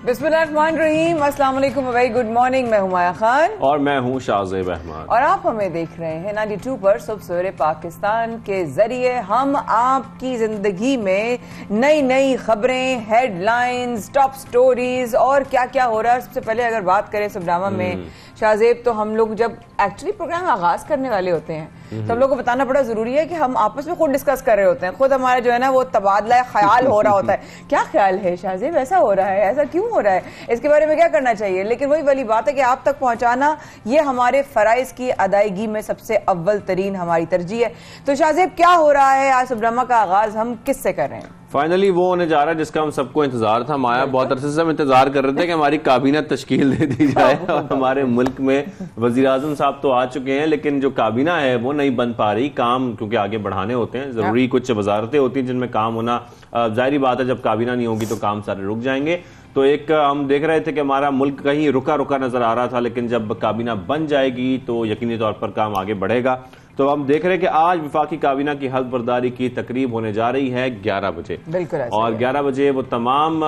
बिस्मिल्लाहिर्रहमानिर्रहीम, अस्सलाम वालेकुम, वेरी गुड मॉर्निंग। मैं हूं माया खान और मैं हूं शाहज़ेब अहमद और आप हमें देख रहे हैं 92 पर सुबह सवेरे पाकिस्तान के जरिए। हम आपकी जिंदगी में नई नई खबरें, हेडलाइंस, टॉप स्टोरीज और क्या क्या हो रहा है। सबसे पहले अगर बात करें सबनामा में शाहजेब, तो हम लोग जब एक्चुअली प्रोग्राम आगाज करने वाले होते हैं तो हम लोग को बताना बड़ा जरूरी है कि हम आपस में खुद डिस्कस कर रहे होते हैं। खुद हमारा जो है ना वो तबादला ख्याल हो रहा होता है। क्या ख्याल है शाहजेब, ऐसा हो रहा है, ऐसा क्यों हो रहा है, इसके बारे में क्या करना चाहिए। लेकिन वही वाली बात है कि आप तक पहुंचाना ये हमारे फराइज की अदायगी में सबसे अव्वल तरीन हमारी तरजीह है। तो शाहजेब, क्या हो रहा है आज सबनामा का आगाज हम किससे कर रहे हैं? फाइनली वो होने जा रहा है जिसका हम सबको इंतजार था। माया, बहुत अरसे से हम इंतजार कर रहे थे कि हमारी काबीना तश्कील दे दी जाए और हमारे मुल्क में वजीर आजम साहब तो आ चुके हैं, लेकिन जो काबीना है वो नहीं बन पा रही। काम क्योंकि आगे बढ़ाने होते हैं, जरूरी कुछ वजारतें होती हैं जिनमें काम होना जाहिर बात है। जब काबीना नहीं होगी तो काम सारे रुक जाएंगे। तो एक हम देख रहे थे कि हमारा मुल्क कहीं रुका रुका नजर आ रहा था, लेकिन जब काबीना बन जाएगी तो यकीनी तौर पर काम आगे बढ़ेगा। तो हम देख रहे हैं कि आज वफाकी काबीना की हल्फ बर्दारी की तकरीब होने जा रही है 11 बजे। बिल्कुल, और 11 बजे वो तमाम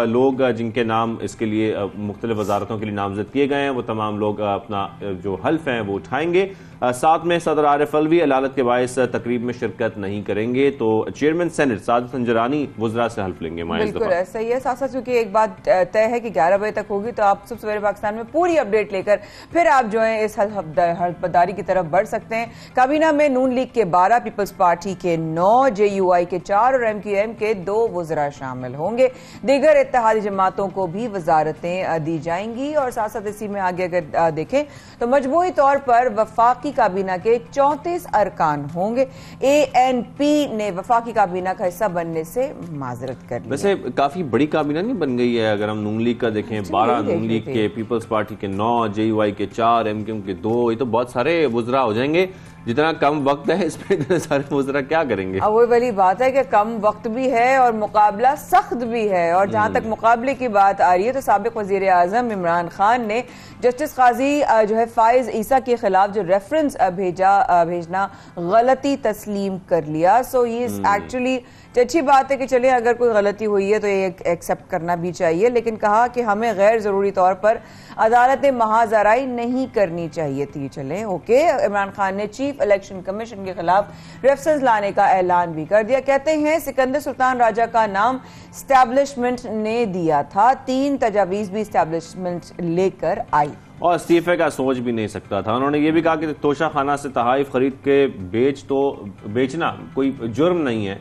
लोग जिनके नाम इसके लिए मुख्तलिफ वजारतों के लिए नामजद किए गए हैं, वो तमाम लोग अपना जो हल्फ है वो उठाएंगे। साथ में सदर आरिफ अलवी अदालत के बायस तकरीब में शिरकत नहीं करेंगे। तो चेयरमैन सेनेट साजिद संजरानी वुज़रा से हल्फ लेंगे। बिल्कुल ऐसा ही है। साथ साथ क्योंकि एक बात तय है कि 11 बजे तक होगी, तो आप सब सवेरे पाकिस्तान में पूरी अपडेट लेकर फिर आप जो है इस हल्फबर्दारी की तरफ बढ़ सकते हैं। काबीना में नून लीग के 12, पीपल्स पार्टी के 9, JUI के 4 और MQM के 2 वुज़रा शामिल होंगे। दीगर इत्तेहादी जमातों को भी वजारतें दी जाएंगी। और साथ साथ इसी में आगे अगर देखें तो मजमूई तौर पर वफाकी काबीना के 34 अरकान होंगे। ANP ने वफाकी काबीना का हिस्सा बनने से माजरत कर ली। वैसे काफी बड़ी काबीना नहीं बन गई है। अगर हम नून लीग का देखें 12 नून लीग के, पीपल्स पार्टी के 9, JUI के 4, MQM के 2, ये तो बहुत सारे वुज़रा हो जाएंगे। जितना कम वक्त है इसमें इतने सारे वुज़रा क्या करेंगे। अब वही वाली बात है कि कम वक्त भी है और मुकाबला सख्त भी है। और जहां तक मुकाबले की बात आ रही है तो साबिक वजीर आजम इमरान खान ने जस्टिस काजी जो है फाइज ईसा के खिलाफ जो रेफरेंस भेजना गलती तस्लीम कर लिया। सो ये एक्चुअली अच्छी बात है कि चले अगर कोई गलती हुई है तो ये एक्सेप्ट करना भी चाहिए, लेकिन कहा कि हमें गैर जरूरी तौर पर अदालत महाजराई नहीं करनी चाहिए थी। चले ओके। इमरान खान ने चीफ इलेक्शन कमीशन के खिलाफ रेफरेंस लाने का ऐलान भी कर दिया। कहते हैं सिकंदर सुल्तान राजा का नाम स्टैब्लिशमेंट ने दिया था, 3 तजावीज भी स्टैब्लिशमेंट लेकर आई और इस्तीफे का सोच भी नहीं सकता था। उन्होंने ये भी कहा कि तोशा खाना से तहाइफ खरीद के बेचना कोई जुर्म नहीं है।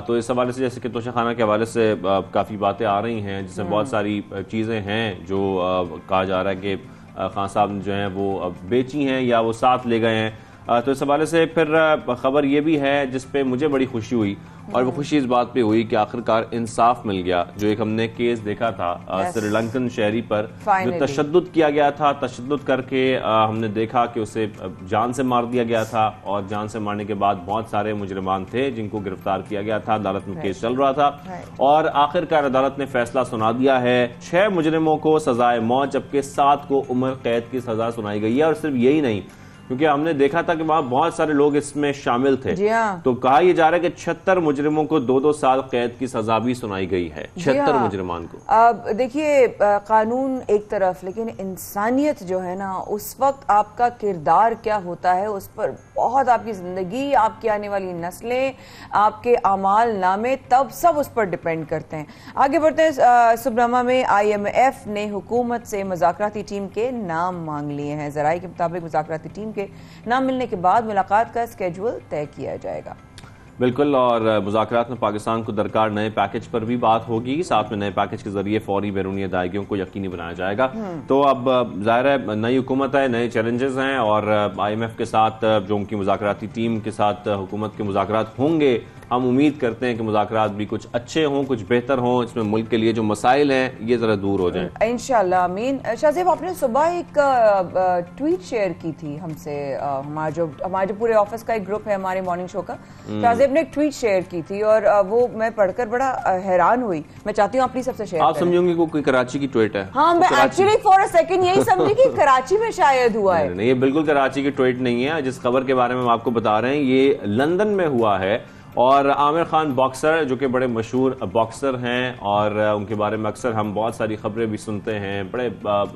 तो इस हवाले से जैसे कि तोशा खाना के हवाले से काफी बातें आ रही हैं, जिसमें बहुत सारी चीजें हैं जो कहा जा रहा है कि खान साहब ने जो है वो बेची हैं या वो साथ ले गए हैं। तो इस हवाले से फिर खबर ये भी है जिसपे मुझे बड़ी खुशी हुई, और वो खुशी इस बात पे हुई कि आखिरकार इंसाफ मिल गया। जो एक हमने केस देखा था श्रीलंकन शहरी पर जो तशद्दुद किया गया था, तशद्दुद करके हमने देखा कि उसे जान से मार दिया गया था, और जान से मारने के बाद बहुत सारे मुजरिमान थे जिनको गिरफ्तार किया गया था। अदालत में केस चल रहा था और आखिरकार अदालत ने फैसला सुना दिया है। 6 मुजरिमों को सजाए मौत जबकि 7 को उम्र कैद की सजा सुनाई गई है। और सिर्फ यही नहीं, क्योंकि हमने देखा था कि वहां बहुत सारे लोग इसमें शामिल थे। तो कहा यह जा रहा है कि 76 मुजरिमों को 2-2 साल कैद की सजा भी सुनाई गई है। 76 मुजरिमान को। अब देखिए, कानून एक तरफ, लेकिन इंसानियत जो है ना, उस वक्त आपका किरदार क्या होता है उस पर बहुत आपकी जिंदगी, आपकी आने वाली नस्लें, आपके अमाल नामे, तब सब उस पर डिपेंड करते हैं। आगे बढ़ते हैं सुबनामा में। IMF ने हुकूमत से मुज़ाकराती टीम के नाम मांग लिए हैं। जराये के मुताबिक मुज़ाकराती टीम के नाम मिलने के बाद मुलाकात का स्केड्यूल तय किया जाएगा। बिल्कुल। और मुज़ाकरात में पाकिस्तान को दरकार नए पैकेज पर भी बात होगी। साथ में नए पैकेज के जरिए फौरी बैरूनी अदायगियों को यकीनी बनाया जाएगा। तो अब जाहिर है नई हुकूमत है, नए चैलेंजेस हैं, और IMF के साथ जो उनकी मुज़ाकराती टीम के साथ हुकूमत के मुज़ाकरात होंगे हम उम्मीद करते हैं कि मुज़ाकरात भी कुछ अच्छे हों, कुछ बेहतर हों, इसमें मुल्क के लिए जो मसाइल हैं ये ज़रा दूर हो जाएं इंशाल्लाह। आमीन। शाहज़ेब, आपने सुबह एक ट्वीट शेयर की थी हमसे, हमारा जो पूरे ऑफिस का एक ग्रुप है हमारे मॉर्निंग शो का, शाहज़ेब ने एक ट्वीट शेयर की थी और वो मैं पढ़कर बड़ा हैरान हुई। मैं चाहती हूँ आप प्लीज सबसे शेयर आप समझोगे कोई कराची की ट्वीट है। हाँ, मैं एक्चुअली फॉर अ सेकंड यही समझी कि कराची में शायद हुआ है। नहीं, ये बिल्कुल कराची की ट्वीट नहीं है। जिस खबर के बारे में हम आपको बता रहे हैं ये लंदन में हुआ है और आमिर खान बॉक्सर, जो कि बड़े मशहूर बॉक्सर हैं और उनके बारे में अक्सर हम बहुत सारी खबरें भी सुनते हैं, बड़े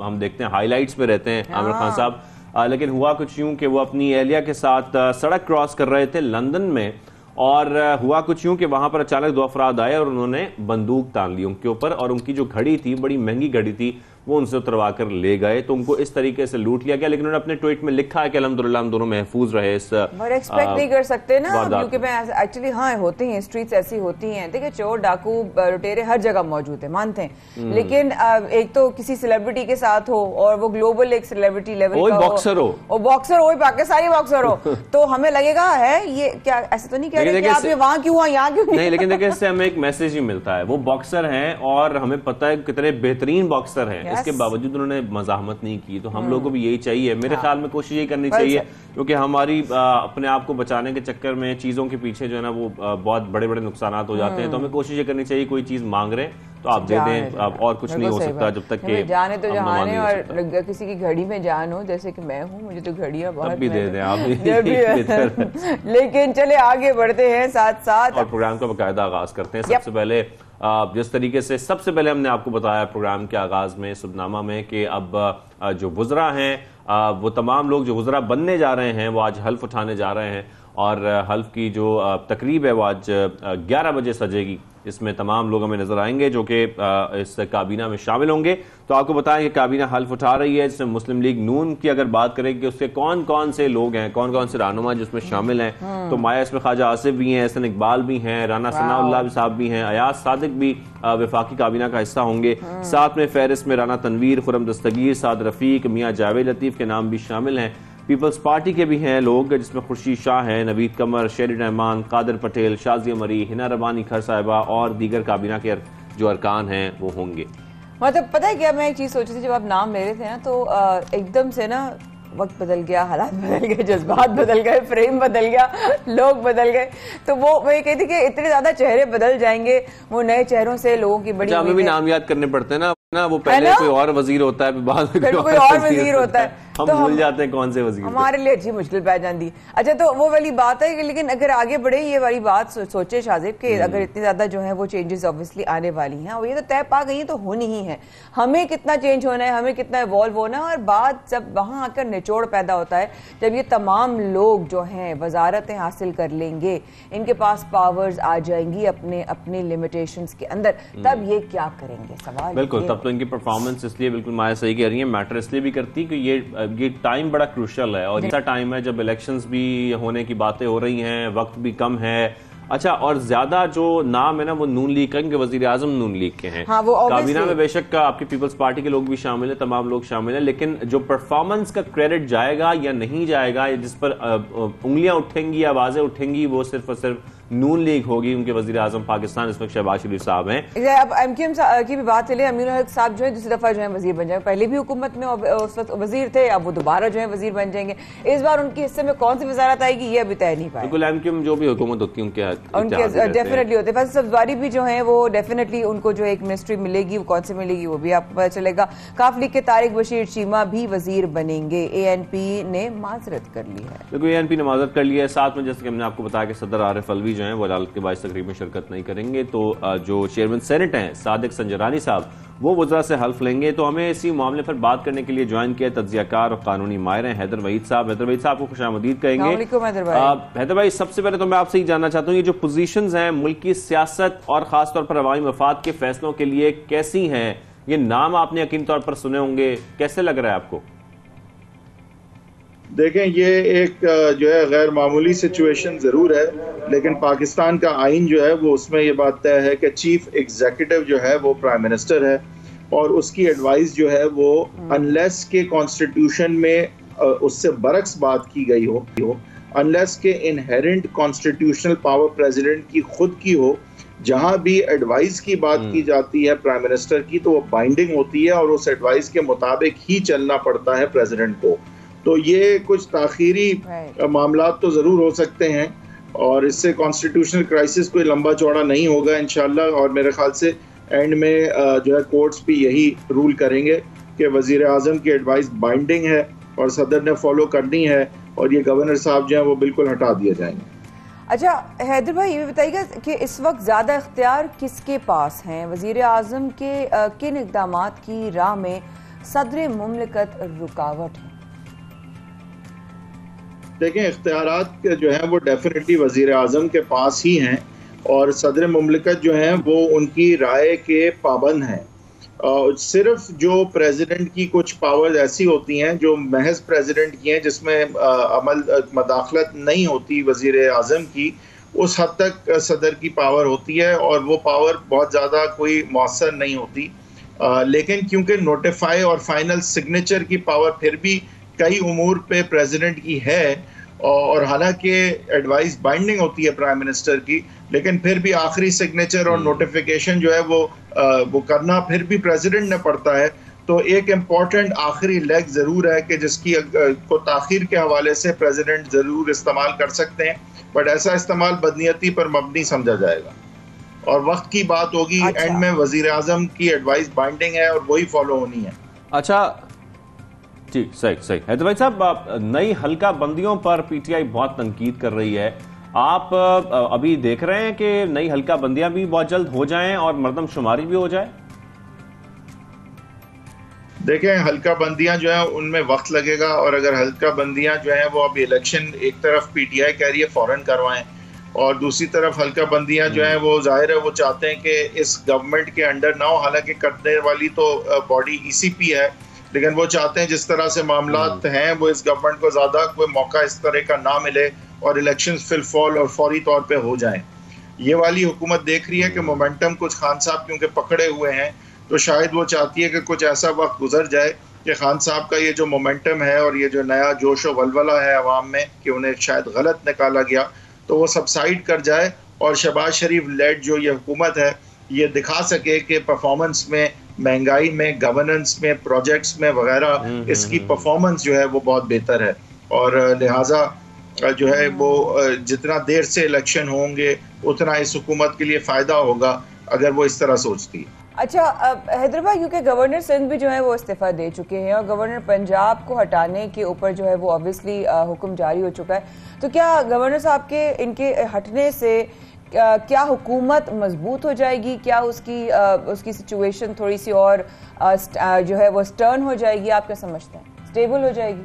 हम देखते हैं हाईलाइट्स पे रहते हैं आमिर खान साहब। लेकिन हुआ कुछ यूं कि वो अपनी एहलिया के साथ सड़क क्रॉस कर रहे थे लंदन में और हुआ कुछ यूं कि वहां पर अचानक 2 अफराद आए और उन्होंने बंदूक तान ली उनके ऊपर और उनकी जो घड़ी थी, बड़ी महंगी घड़ी थी, वो उनसे उतरवा कर ले गए। तो उनको इस तरीके से लूट लिया गया। लेकिन उन्होंने अपने ट्वीट में लिखा है कि अल्हम्दुलिल्लाह हम दोनों महफूज रहे। इस एक्सपेक्ट नहीं कर सकते ना, क्योंकि मैं एक्चुअली हाँ होती हैं, स्ट्रीट्स ऐसी होती हैं। देखिए, चोर डाकू लुटेरे हर जगह मौजूद है, मानते हैं, लेकिन एक तो किसी सेलिब्रिटी के साथ हो और वो ग्लोबल एक सेलिब्रिटी लेवल का बॉक्सर हो, और बॉक्सर हो, पाकिस्तानी बॉक्सर हो, तो हमें लगेगा है ये क्या, ऐसे तो नहीं कह रहे कि आप ये वहां क्यों, यहाँ क्यों नहीं। लेकिन देखिए, इससे हमें एक मैसेज ही मिलता है, वो बॉक्सर हैं और हमें पता है कितने बेहतरीन बॉक्सर हैं, इसके बावजूद उन्होंने मजाहमत नहीं की। तो हम लोगों को भी यही चाहिए, मेरे ख्याल में कोशिश यही करनी चाहिए, क्योंकि हमारी अपने आप को बचाने के चक्कर में चीजों के पीछे जो है ना वो बहुत बड़े बड़े नुकसान हो जाते हैं। तो हमें कोशिश ये करनी चाहिए, कोई चीज मांग रहे तो आप दे दें, और कुछ नहीं हो सकता जब तक कि जाने तो जहान है। और किसी की घड़ी में जान हो, जैसे कि मैं हूँ, मुझे तो घड़ियां बहुत भी दे दें आप लेकिन चले आगे बढ़ते हैं साथ साथ और प्रोग्राम का बाकायदा आगाज करते हैं। सबसे पहले जिस तरीके से सबसे पहले हमने आपको बताया प्रोग्राम के आगाज में सुबनामा में कि अब जो वुज़रा हैं वो तमाम लोग जो वुज़रा बनने जा रहे हैं वो आज हल्फ उठाने जा रहे हैं और हल्फ की जो तकरीब है वो आज 11 बजे सजेगी। इसमें तमाम लोग हमें नजर आएंगे जो कि इस काबीना में शामिल होंगे। तो आपको बताएं कि काबीना हल्फ उठा रही है, जिसमें मुस्लिम लीग नून की अगर बात करें कि उसके कौन कौन से लोग हैं, कौन कौन से रहनुमा जिसमें शामिल हैं, तो माया इसमें ख्वाजा आसिफ भी हैं, एहसन इकबाल भी हैं, राना सनाउल्लाह साहब भी हैं, अयाज सादिक भी वफाकी काबीना का हिस्सा होंगे। साथ में फहरिस्त में राना तनवीर, खुरम दस्तगीर, साद रफीक, मियाँ जावेद लतीफ के नाम भी शामिल हैं। पीपल्स पार्टी के भी हैं लोग, जिसमें खुर्शीद शाह हैं, नवीद कमर, शेर रहमान, कादिर पटेल, शाजिया मरी, हिना रबानी खर साहिबा और दीगर काबीना के जो अरकान हैं वो होंगे। मतलब पता है क्या, मैं एक चीज सोची थी जब आप नाम ले रहे थे ना, तो एकदम से ना वक्त बदल गया, हालात बदल गए, जज्बात बदल गए, फ्रेम बदल गया, लोग बदल गए। तो वो मैं कहती कि इतने ज्यादा चेहरे बदल जाएंगे, वो नए चेहरों से लोगों की बड़ी हमें भी नाम याद करने पड़ते हैं ना, वो पहले कोई और वजीर होता है, बाद में कोई और वजीर होता है, हम भूल जाते हैं कौन से वजीर। हमारे लिए अच्छी मुश्किल पै जाती है। अच्छा, तो वो वाली बात है, लेकिन अगर आगे बढ़े ये वाली बात सोचे शाहज़ेब कि अगर इतनी ज्यादा जो है वो चेंजेस ऑब्वियसली आने वाली हैं और ये तो तय पा गई हैं, तो होनी ही है। हमें कितना चेंज होना है, हमें कितना इवॉल्व होना है, और बात जब वहां आकर निचोड़ पैदा होता है, जब ये तमाम लोग जो हैं वजारतें हासिल कर लेंगे, इनके पास पावर्स आ जाएंगी अपने अपने लिमिटेशंस के अंदर, तब ये क्या करेंगे? सवाल बिल्कुल, तब तो इनकी परफॉर्मेंस इसलिए बिल्कुल माया सही कह रही है, मैटर इसलिए भी करती कि ये टाइम बड़ा क्रूशल है और ऐसा टाइम है जब इलेक्शंस भी होने की बातें हो रही हैं, वक्त भी कम है। अच्छा, और ज्यादा जो नाम है ना वो नून लीग का, क्योंकि वजीर आजम नून लीग के हैं। हाँ, काबीना में बेशक आपकी पीपल्स पार्टी के लोग भी शामिल है, तमाम लोग शामिल है, लेकिन जो परफॉर्मेंस का क्रेडिट जाएगा या नहीं जाएगा, जिस पर उंगलियां उठेंगी, आवाजें उठेंगी, वो सिर्फ और सिर्फ नून लीग होगी। उनके वजीर आजम पाकिस्तान इस वक्त शहबाज शरीफ साहब हैं। अब एमक्यूएम की भी बात चले, अमीर हक साहब जो है दूसरी दफा जो है वजीर बन जाएंगे, पहले भी हुकूमत में उस वक्त वजीर थे, अब वो दोबारा जो है वजीर बन जाएंगे। इस बार उनके हिस्से में कौन सी वजारत आएगी ये अभी तय नहीं पाया। बिल्कुल, एमक्यूएम जो भी हुकूमत होती है उनके डेफिनेटली होते हैं। सब्जवारी भी जो है वो डेफिनेटली उनको जो एक मिनिस्ट्री मिलेगी, वो कौन सी मिलेगी वो भी आपको पता चलेगा। काफ लीग के तारिक बशीर चीमा भी वजीर बनेंगे। एएनपी ने माजरत कर ली है। देखो, एएनपी ने माजरत कर ली है। साथ में जैसे कि हमने आपको बताया कि सदर आरिफ अलवी जो है वो अदालत के बाइस तकरीब में शिरकत नहीं करेंगे, तो जो चेयरमैन सेनेट हैं सादिक संजरानी साहब, वो वज़रा से हल्फ लेंगे। तो हमें इसी मामले पर बात करने के लिए ज्वाइन किया तज्जियाकार और कानूनी माहिर हैं हैदर वहीद साहब। हैदर वहीद साहब को खुशामदीद कहेंगे। हैदर भाई, सबसे पहले तो मैं आपसे ही जानना चाहता हूँ, ये जो पोजीशंस हैं मुल्क की सियासत और खासतौर पर अवामी मफाद के फैसलों के लिए कैसी हैं? ये नाम आपने यकीन तौर पर सुने होंगे, कैसे लग रहा है आपको? देखें, ये एक जो है गैर मामूली सिचुएशन ज़रूर है, लेकिन पाकिस्तान का आइन जो है वो उसमें ये बात तय है कि चीफ एग्जीक्यूटिव जो है वो प्राइम मिनिस्टर है और उसकी एडवाइस जो है वो अनलेस के कॉन्स्टिट्यूशन में उससे बरक्स बात की गई हो, अनलेस के इनहेरेंट कॉन्स्टिट्यूशनल पावर प्रेसिडेंट की खुद की हो। जहां भी एडवाइस की बात की जाती है प्राइम मिनिस्टर की, तो वो बाइंडिंग होती है और उस एडवाइस के मुताबिक ही चलना पड़ता है प्रेसिडेंट को। तो ये कुछ ताखीरी मामला तो जरूर हो सकते हैं और इससे कॉन्स्टिट्यूशनल क्राइसिस कोई लंबा चौड़ा नहीं होगा इंशाल्लाह। और मेरे ख्याल से एंड में जो है कोर्ट्स भी यही रूल करेंगे कि वजीर आजम की एडवाइस बाइंडिंग है और सदर ने फॉलो करनी है और ये गवर्नर साहब जो है वो बिल्कुल हटा दिए जाएंगे। अच्छा हैदर भाई, ये बताइएगा कि इस वक्त ज्यादा इख्तियार किसके पास हैं? वजीर आजम के किन इक़दामात की राह में सदर मुमलिकत रुकावट है? देखें, इख्तियारात जो हैं वो डेफिनेटली वजीर आजम के पास ही हैं और सदर मुमलिकत जो हैं वो उनकी राय के पाबंद हैं। सिर्फ जो प्रेसिडेंट की कुछ पावर्स ऐसी होती हैं जो महज प्रेसिडेंट की हैं, जिसमें मदाखलत नहीं होती वजीर आजम की, उस हद तक सदर की पावर होती है और वो पावर बहुत ज़्यादा कोई मौसर नहीं होती। लेकिन क्योंकि नोटिफाई और फाइनल सिग्नेचर की पावर फिर भी कई उमूर पे प्रेसिडेंट की है और हालांकि एडवाइस बाइंडिंग होती है प्राइम मिनिस्टर की, लेकिन फिर भी आखिरी सिग्नेचर और नोटिफिकेशन जो है वो करना फिर भी प्रेसिडेंट ने पड़ता है। तो एक इम्पॉर्टेंट आखिरी लेग ज़रूर है कि जिसकी को ताखीर के हवाले से प्रेसिडेंट ज़रूर इस्तेमाल कर सकते हैं, बट ऐसा इस्तेमाल बदनीयती पर मबनी समझा जाएगा और वक्त की बात होगी। एंड में वजीर आजम की एडवाइस बाइंडिंग है और वही फॉलो होनी है। अच्छा जी, सही सही। हैदर भाई साहब, नई हल्का बंदियों पर पीटीआई बहुत तनकीद कर रही है। आप अभी देख रहे हैं कि नई हल्का बंदियां भी बहुत जल्द हो जाएं और मर्दमशुमारी भी हो जाए? देखें, हल्का बंदियां जो है उनमें वक्त लगेगा और अगर हल्का बंदियां जो है वो अब इलेक्शन एक तरफ पीटीआई कह रही है फौरन करवाएं और दूसरी तरफ हल्का बंदियां जो है वो जाहिर है वो चाहते हैं कि इस गवर्नमेंट के अंडर ना हो। हालांकि करने वाली तो बॉडी ईसीपी है, लेकिन वो चाहते हैं जिस तरह से मामलात हैं वो इस गवर्नमेंट को ज़्यादा कोई मौका इस तरह का ना मिले और इलेक्शंस फिल फॉल और फौरी तौर पे हो जाएं। ये वाली हुकूमत देख रही है कि मोमेंटम कुछ खान साहब क्योंकि पकड़े हुए हैं, तो शायद वो चाहती है कि कुछ ऐसा वक्त गुजर जाए कि खान साहब का ये जो मोमेंटम है और ये जो नया जोश और वलवला है अवाम में कि उन्हें शायद गलत निकाला गया, तो वो सबसाइड कर जाए और शहबाज शरीफ लेड जो ये हुकूमत है ये दिखा सके कि परफॉर्मेंस में, महंगाई में, गवर्नेंस में, प्रोजेक्ट्स में वगैरह इसकी परफॉर्मेंस जो है वो बहुत बेहतर है और लिहाजा जो है वो जितना देर से इलेक्शन होंगे उतना इस हुकूमत के लिए फ़ायदा होगा अगर वो इस तरह सोचती है। अच्छा हैदराबाद, क्योंकि गवर्नर सिंध भी जो है वो इस्तीफा दे चुके हैं और गवर्नर पंजाब को हटाने के ऊपर जो है वो ऑब्वियसली हुक्म जारी हो चुका है, तो क्या गवर्नर साहब के इनके हटने से क्या हुकूमत मजबूत हो जाएगी? क्या उसकी सिचुएशन थोड़ी सी और जो है वो स्टर्न हो जाएगी? आप क्या समझते हैं, स्टेबल हो जाएगी?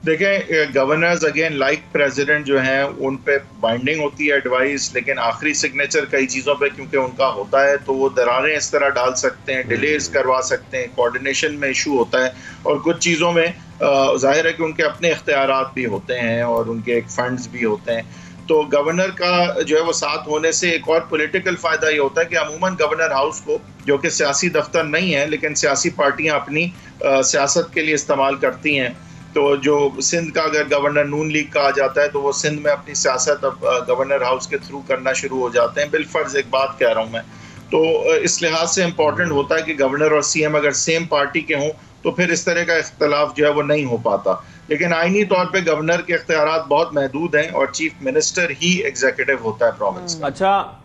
देखें, गवर्नर्स अगेन लाइक प्रेसिडेंट जो हैं उन पे बाइंडिंग होती है एडवाइस, लेकिन आखिरी सिग्नेचर कई चीज़ों पे क्योंकि उनका होता है तो वो दरारें इस तरह डाल सकते हैं, डिलेज करवा सकते हैं, कोऑर्डिनेशन में इशू होता है और कुछ चीज़ों में जाहिर है कि उनके अपने इख्तियारात भी होते हैं और उनके एक फंड्स भी होते हैं। तो गवर्नर का जो है वो साथ होने से एक और पॉलिटिकल फ़ायदा ये होता है कि अमूमन गवर्नर हाउस को, जो कि सियासी दफ्तर नहीं है लेकिन सियासी पार्टियाँ अपनी सियासत के लिए इस्तेमाल करती हैं, तो जो सिंध का अगर गवर्नर नून लीग का आ जाता है तो वो सिंध में अपनी सियासत अब गवर्नर हाउस के थ्रू करना शुरू हो जाते हैं। बिलफर्ज एक बात कह रहा हूँ मैं, तो इस लिहाज से इम्पोर्टेंट होता है कि गवर्नर और सीएम अगर सेम पार्टी के हों तो फिर इस तरह का इख्तलाफ जो है वो नहीं हो पाता। लेकिन आईनी तौर पे गवर्नर के इख्तियारात बहुत महदूद हैं और चीफ मिनिस्टर ही एग्जीक्यूटिव होता है प्रोविंस का। अच्छा,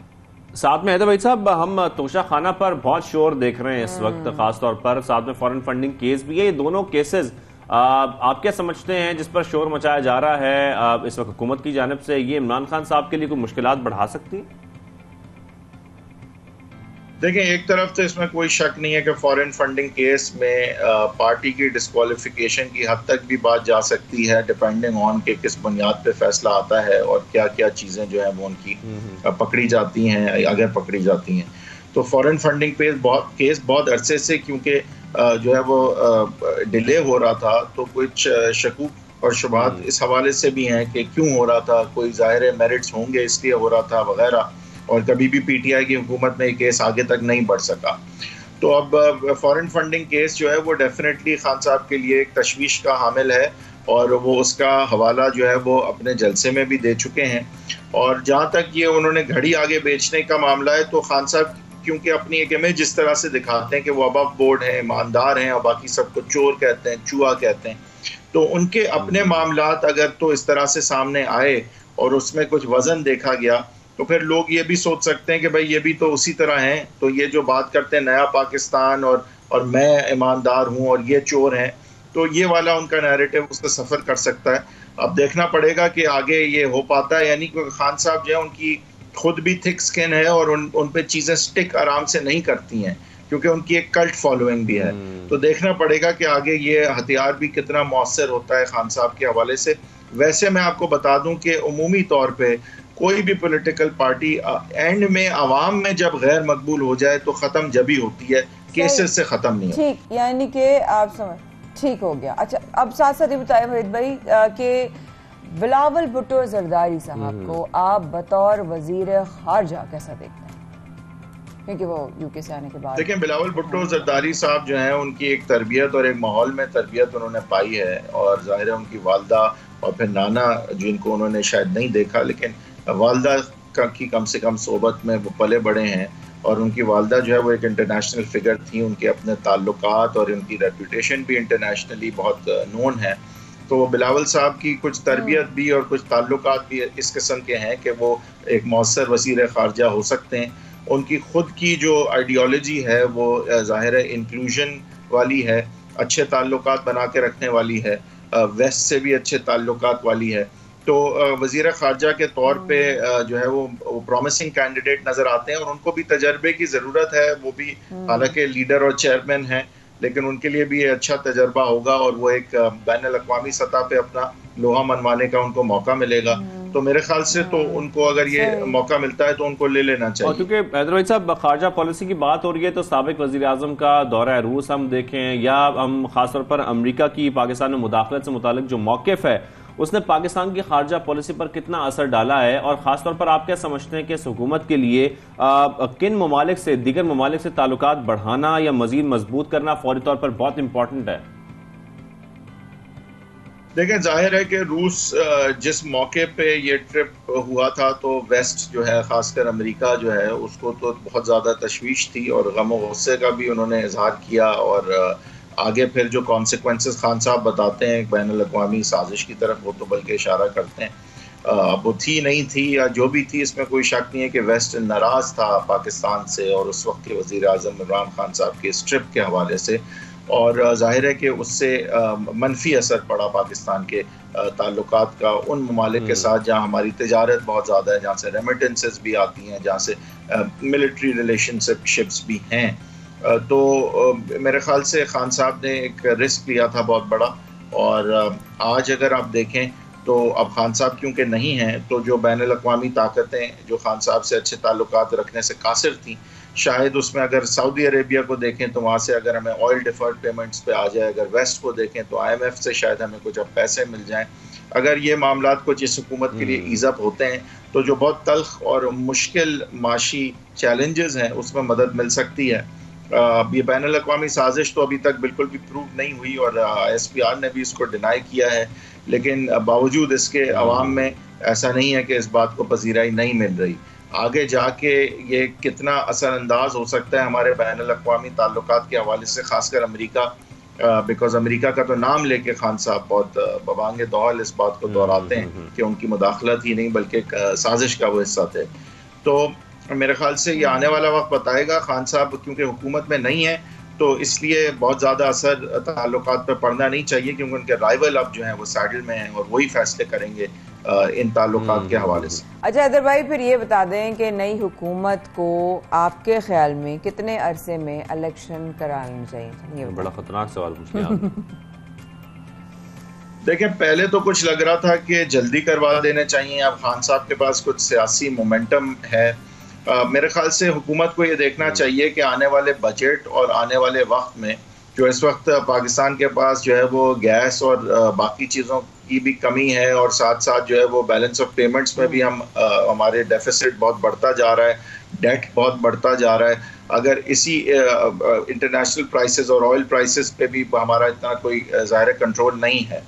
साथ में हैदर भाई साहब, हम तोशा खाना पर बहुत शोर देख रहे हैं इस वक्त, खासतौर पर साथ में फॉरेन फंडिंग केस भी है। ये दोनों केसेस आप क्या समझते हैं जिस पर शोर मचाया जा रहा है इस वक्त हुकूमत की जानिब से, ये इमरान खान साहब के लिए कोई मुश्किलात बढ़ा सकती है? देखें, एक तरफ तो इसमें कोई शक नहीं है कि फॉरेन फंडिंग केस में पार्टी की डिस्क्वालिफिकेशन की हद तक भी बात जा सकती है, डिपेंडिंग ऑन के किस बुनियाद पे फैसला आता है और क्या क्या चीज़ें जो है वो उनकी पकड़ी जाती हैं, अगर पकड़ी जाती हैं। तो फॉरेन फंडिंग केस बहुत अरसे से क्योंकि जो है वो डिले हो रहा था, तो कुछ शकूक और शुबात इस हवाले से भी हैं कि क्यों हो रहा था, कोई ज़ाहिर मेरिट्स होंगे इसलिए हो रहा था वगैरह, और कभी भी पीटीआई की हुकूमत में ये केस आगे तक नहीं बढ़ सका। तो अब फॉरेन फंडिंग केस जो है वो डेफिनेटली खान साहब के लिए एक तशवीश का हामिल है और वो उसका हवाला जो है वो अपने जलसे में भी दे चुके हैं। और जहाँ तक ये उन्होंने घड़ी आगे बेचने का मामला है, तो खान साहब क्योंकि अपनी एक इमेज जिस तरह से दिखाते हैं कि वो अबव बोर्ड हैं, ईमानदार हैं, और बाकी सबको चोर कहते हैं, चूहा कहते हैं, तो उनके अपने मामलात अगर तो इस तरह से सामने आए और उसमें कुछ वजन देखा गया, तो फिर लोग ये भी सोच सकते हैं कि भाई ये भी तो उसी तरह हैं, तो ये जो बात करते हैं नया पाकिस्तान और मैं ईमानदार हूँ और ये चोर हैं, तो ये वाला उनका नैरेटिव उसका सफ़र कर सकता है। अब देखना पड़ेगा कि आगे ये हो पाता है, यानी कि खान साहब जो है उनकी खुद भी थिक स्किन है और उन पे चीज़ें स्टिक आराम से नहीं करती हैं, क्योंकि उनकी एक कल्ट फॉलोइंग भी है। तो देखना पड़ेगा कि आगे ये हथियार भी कितना मौसर होता है खान साहब के हवाले से। वैसे मैं आपको बता दूं कि उमूमी तौर पे कोई भी पॉलिटिकल पार्टी एंड में आवाम में जब गैर मकबूल हो जाए तो ख़त्म जब ही होती है, केसेस से ख़त्म नहीं होती। ठीक, यानी कि आप समझ ठीक हो गया। अच्छा, अब साथ साथ ये बताए वहीद भाई कि बिलावल भुट्टो जरदारी साहब को आप बतौर वजीर खारजा कैसा देखते हैं, क्योंकि वो यूके से आने के बाद? देखिए, बिलावल भुट्टो जरदारी साहब जो हैं उनकी एक तरबियत और एक माहौल में तरबियत उन्होंने पाई है, और ज़ाहिर है उनकी वालदा और फिर नाना जिनको उन्होंने शायद नहीं देखा, लेकिन वालदा की कम से कम सोबत में वो पले बड़े हैं, और उनकी वालदा जो है वो एक इंटरनेशनल फिगर थी, उनके अपने ताल्लुकात और उनकी रेपुटेशन भी इंटरनेशनली बहुत नोन है। तो बिलावल साहब की कुछ तरबियत भी और कुछ ताल्लुकात भी इस किस्म के हैं कि वो एक मौसर वज़ीर ख़ारजा हो सकते हैं। उनकी खुद की जो आइडियोलॉजी है वो ज़ाहिर है इंक्लूजन वाली है, अच्छे ताल्लुकात बना के रखने वाली है, वेस्ट से भी अच्छे ताल्लुकात वाली है। तो वज़ीर ख़ारजा के तौर पे जो है वो प्रॉमिसिंग कैंडिडेट नज़र आते हैं, और उनको भी तजर्बे की ज़रूरत है। वो भी हालांकि लीडर और चेयरमैन हैं, लेकिन उनके लिए भी ये अच्छा तजर्बा होगा, और वो एक बैनुल-अक़वामी सतह पे अपना लोहा मनवाने का उनको मौका मिलेगा। तो मेरे ख्याल से तो उनको अगर ये मौका मिलता है तो उनको ले लेना चाहिए। और क्योंकि हैदर भाई साहब खारजा पॉलिसी की बात हो रही है, तो साबिक वज़ीर आज़म का दौरा रूस हम देखें, या हम खासतौर पर अमेरिका की पाकिस्तान में मुदाखलत से मुतालिक जो मौक़िफ़ है उसने पाकिस्तान की खारजा पॉलिसी पर कितना असर डाला है, और ख़ासतौर पर आप क्या समझते हैं कि इस हुकूमत के लिए किन ममालिक से, दीगर ममालिक से ताल्लुकात बढ़ाना या मज़ीद मजबूत करना फौरी तौर पर बहुत इंपॉर्टेंट है? देखें, जाहिर है कि रूस जिस मौके पे ये ट्रिप हुआ था, तो वेस्ट जो है ख़ासकर अमेरिका जो है उसको तो बहुत ज़्यादा तशवीश थी, और गम और गुस्से का भी उन्होंने इजहार किया, और आगे फिर जो कॉन्सिक्वेंसेस खान साहब बताते हैं एक बैनुल-अक़वामी साजिश की तरफ वो तो बल्कि इशारा करते हैं। वो थी नहीं थी या जो भी थी, इसमें कोई शक नहीं है कि वेस्ट नाराज़ था पाकिस्तान से और उस वक्त के वज़ीर आज़म इमरान खान साहब के इस ट्रिप के हवाले से, और ज़ाहिर है कि उससे मनफी असर पड़ा पाकिस्तान के ताल्लुकात का उन ममालिक के साथ जहाँ हमारी तिजारत बहुत ज़्यादा है, जहाँ से रेमिटेंसेस भी आती हैं, जहाँ से मिलिट्री रिलेशनशिप्स भी हैं। तो मेरे ख्याल से खान साहब ने एक रिस्क लिया था बहुत बड़ा, और आज अगर आप देखें तो अब खान साहब क्योंकि नहीं हैं, तो जो बैनुल-अक़वामी ताकतें जो खान साहब से अच्छे ताल्लुकात रखने से कासिर थीं, शायद उसमें अगर सऊदी अरेबिया को देखें तो वहाँ से अगर हमें ऑयल डिफर्ड पेमेंट्स पे आ जाए, अगर वेस्ट को देखें तो IMF से शायद हमें कुछ अब पैसे मिल जाएं, अगर ये मामलात कुछ इस हुकूमत के लिए ईज़अप होते हैं तो जो बहुत तल्ख और मुश्किल माशी चैलेंजेस हैं उसमें मदद मिल सकती है। ये बैनुल-अक़वामी साजिश तो अभी तक बिल्कुल भी प्रूव नहीं हुई, और ISPR ने भी इसको डिनाई किया है, लेकिन बावजूद इसके अवाम में ऐसा नहीं है कि इस बात को पजीराई नहीं मिल रही। आगे जाके ये कितना असरअंदाज हो सकता है हमारे बैनुल-अक़वामी ताल्लुकात के हवाले से, खासकर अमेरिका, बिकॉज अमेरिका का तो नाम लेके खान साहब बहुत बबांगे दौल इस बात को दोहराते हैं कि उनकी मुदाखलत ही नहीं बल्कि साजिश का वो हिस्सा थे। तो मेरे ख्याल से ये आने वाला वक्त बताएगा। खान साहब क्योंकि हुकूमत में नहीं है तो इसलिए बहुत ज़्यादा असर ताल्लुकात पर पड़ना नहीं चाहिए, क्योंकि उनके राइवल अब जो हैं वो सैडल में हैं और वही फैसले करेंगे इन ताल्लुकात के हवाले से। अच्छा हैदर भाई, फिर ये बता दें कि नई हुकूमत को आपके ख्याल में कितने अरसे में इलेक्शन कराने चाहिए? ये बड़ा खतरनाक सवाल पूछ लिया। देखिए, पहले तो कुछ लग रहा था कि जल्दी करवा देने चाहिए, अब खान साहब के पास कुछ सियासी मोमेंटम है। मेरे ख्याल से हुकूमत को ये देखना चाहिए कि आने वाले बजट और आने वाले वक्त में जो इस वक्त पाकिस्तान के पास जो है वो गैस और बाकी चीज़ों की भी कमी है, और साथ साथ जो है वो बैलेंस ऑफ पेमेंट्स में भी हमारे डेफिसिट बहुत बढ़ता जा रहा है, डेट बहुत बढ़ता जा रहा है। अगर इसी इंटरनेशनल प्राइसेस और ऑयल प्राइसेस पे भी हमारा इतना कोई ज़ाहिर कंट्रोल नहीं है,